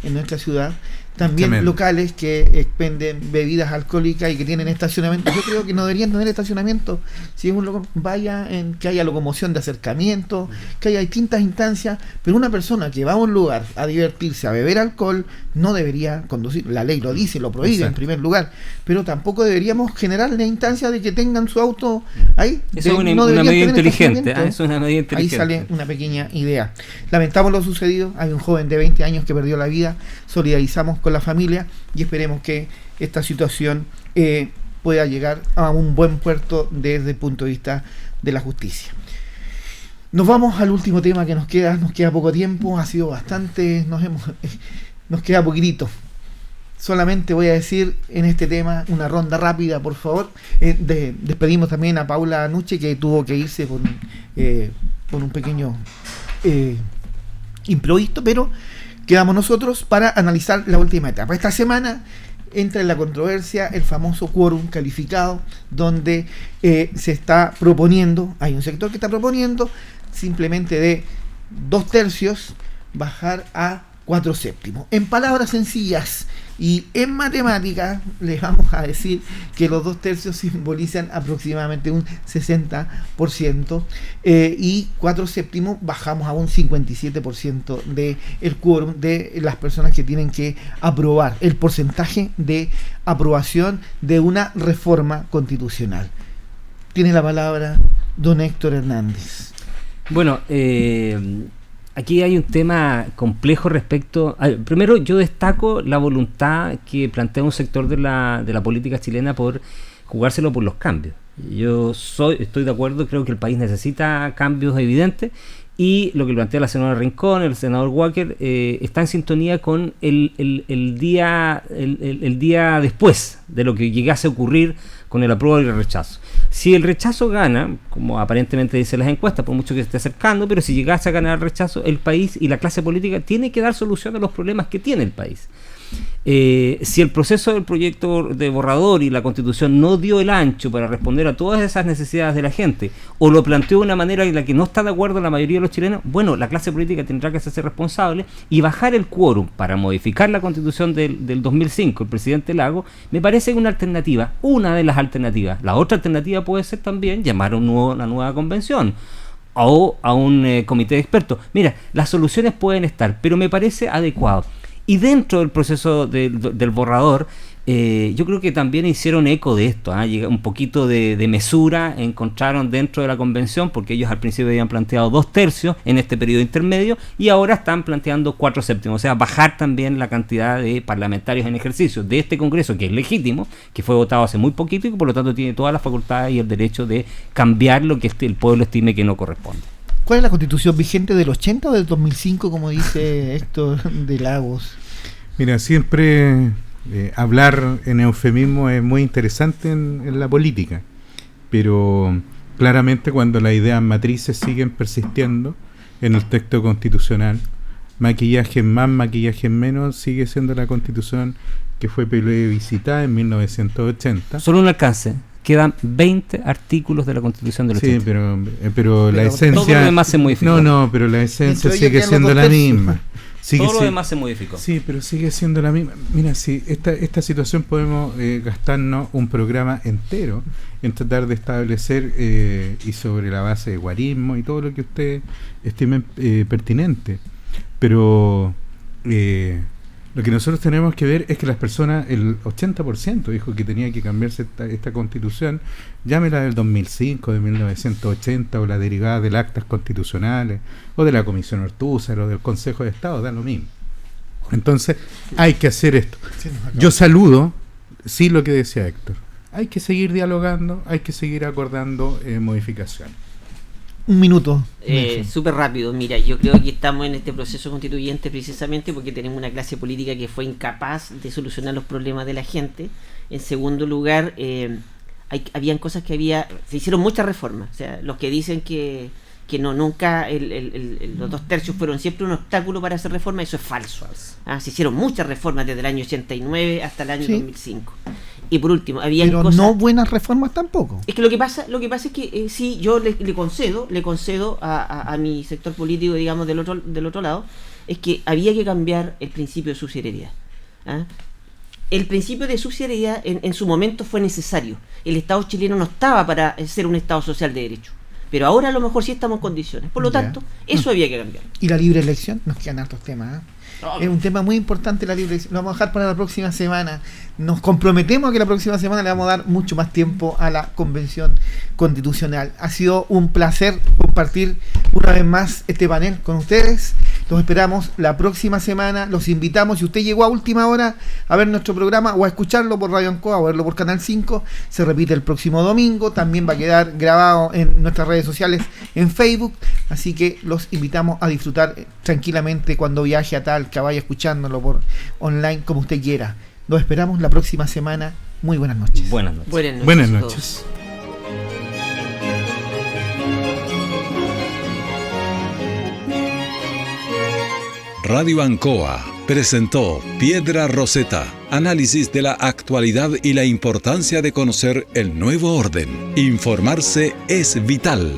en nuestra ciudad. También Tremendo. Locales que expenden bebidas alcohólicas y que tienen estacionamiento. Yo creo que no deberían tener estacionamiento. Si es que haya locomoción de acercamiento, que haya distintas instancias, pero una persona que va a un lugar a divertirse, a beber alcohol, no debería conducir. La ley lo dice, lo prohíbe. Exacto. En primer lugar, pero tampoco deberíamos generar la instancia de que tengan su auto ahí. Eso es una medida inteligente. Es una medida inteligente. Ahí sale una pequeña idea. Lamentamos lo sucedido. Hay un joven de 20 años que perdió la vida. Solidarizamos con la familia y esperemos que esta situación pueda llegar a un buen puerto desde el punto de vista de la justicia. Nos vamos al último tema que nos queda poco tiempo, ha sido bastante, nos queda poquitito. Solamente voy a decir en este tema una ronda rápida, por favor. Despedimos también a Paula Nuche, que tuvo que irse por un pequeño imprevisto, pero quedamos nosotros para analizar la última etapa. Esta semana entra en la controversia el famoso quórum calificado, donde se está proponiendo, hay un sector que está proponiendo simplemente de 2/3 bajar a 4/7. En palabras sencillas y en matemáticas les vamos a decir que los 2/3 simbolizan aproximadamente un 60%, y 4/7 bajamos a un 57% de el quórum de las personas que tienen que aprobar, el porcentaje de aprobación de una reforma constitucional. Tiene la palabra don Héctor Hernández. Bueno, aquí hay un tema complejo respecto. Primero, yo destaco la voluntad que plantea un sector de la política chilena por jugárselo por los cambios. Estoy de acuerdo, creo que el país necesita cambios evidentes, y lo que plantea la senadora Rincón, el senador Walker, está en sintonía con el día después de lo que llegase a ocurrir con el apruebo y el rechazo. Si el rechazo gana, como aparentemente dicen las encuestas, por mucho que se esté acercando, pero si llegase a ganar el rechazo, el país y la clase política tiene que dar solución a los problemas que tiene el país. Si el proceso del proyecto de borrador y la Constitución no dio el ancho para responder a todas esas necesidades de la gente, o lo planteó de una manera en la que no está de acuerdo la mayoría de los chilenos, bueno, la clase política tendrá que hacerse responsable y bajar el quórum para modificar la Constitución del 2005, el presidente Lagos, me parece una alternativa, una de las alternativas. La otra alternativa puede ser también llamar a una nueva convención o a un comité de expertos. Mira, las soluciones pueden estar, pero me parece adecuado. Y dentro del proceso del borrador, yo creo que también hicieron eco de esto, un poquito de mesura encontraron dentro de la convención, porque ellos al principio habían planteado 2/3 en este periodo intermedio, y ahora están planteando 4/7, o sea, bajar también la cantidad de parlamentarios en ejercicio de este Congreso, que es legítimo, que fue votado hace muy poquito y que por lo tanto tiene todas las facultades y el derecho de cambiar lo que el pueblo estime que no corresponde. ¿Cuál es la Constitución vigente, del 80 o del 2005, como dice Héctor de Lagos? Mira, siempre hablar en eufemismo es muy interesante en la política, pero claramente cuando las ideas matrices siguen persistiendo en el texto constitucional, maquillaje más, maquillaje menos, sigue siendo la Constitución que fue plebiscitada en 1980. Solo un alcance. quedan 20 artículos de la Constitución del 80. Sí, pero la esencia... Todo lo demás se modificó. No, pero la esencia Entre sigue ellos siendo quedan la los 2 tercios. misma. Todo lo demás se modificó. Sí, pero sigue siendo la misma. Mira, si esta situación podemos gastarnos un programa entero en tratar de establecer y sobre la base de guarismo y todo lo que ustedes estimen pertinente. Pero lo que nosotros tenemos que ver es que las personas, el 80% dijo que tenía que cambiarse esta constitución, llámela del 2005, de 1980, o la derivada del actas constitucionales, o de la Comisión Ortúzar, o del Consejo de Estado, da lo mismo. Entonces, hay que hacer esto. Yo saludo, sí, lo que decía Héctor. Hay que seguir dialogando, hay que seguir acordando modificaciones. Un minuto. Súper rápido. Mira, yo creo que estamos en este proceso constituyente precisamente porque tenemos una clase política que fue incapaz de solucionar los problemas de la gente. En segundo lugar, habían cosas que se hicieron muchas reformas. O sea, los que dicen que nunca los 2 tercios fueron siempre un obstáculo para hacer reformas, eso es falso. Se hicieron muchas reformas desde el año 89 hasta el año 2005. Y por último, había pero cosas... no buenas reformas tampoco. Es que lo que pasa es que sí, yo le concedo a mi sector político, digamos, del otro lado, es que había que cambiar el principio de subsidiariedad. El principio de subsidiariedad en su momento fue necesario. El Estado chileno no estaba para ser un Estado social de derecho. Pero ahora a lo mejor sí estamos en condiciones. Por lo tanto, eso había que cambiar. ¿Y la libre elección? Nos quedan hartos temas. Es un tema muy importante la libre elección. Lo vamos a dejar para la próxima semana. Nos comprometemos a que la próxima semana le vamos a dar mucho más tiempo a la Convención Constitucional. Ha sido un placer compartir una vez más este panel con ustedes. Los esperamos la próxima semana. Los invitamos, si usted llegó a última hora a ver nuestro programa o a escucharlo por Radio Ancoa o a verlo por Canal 5, se repite el próximo domingo. También va a quedar grabado en nuestras redes sociales, en Facebook. Así que los invitamos a disfrutar tranquilamente cuando viaje a Talca, vaya escuchándolo por online como usted quiera. Los esperamos la próxima semana. Muy buenas noches. Buenas noches. Buenas noches. Radio Ancoa presentó Piedra Roseta, análisis de la actualidad y la importancia de conocer el nuevo orden. Informarse es vital.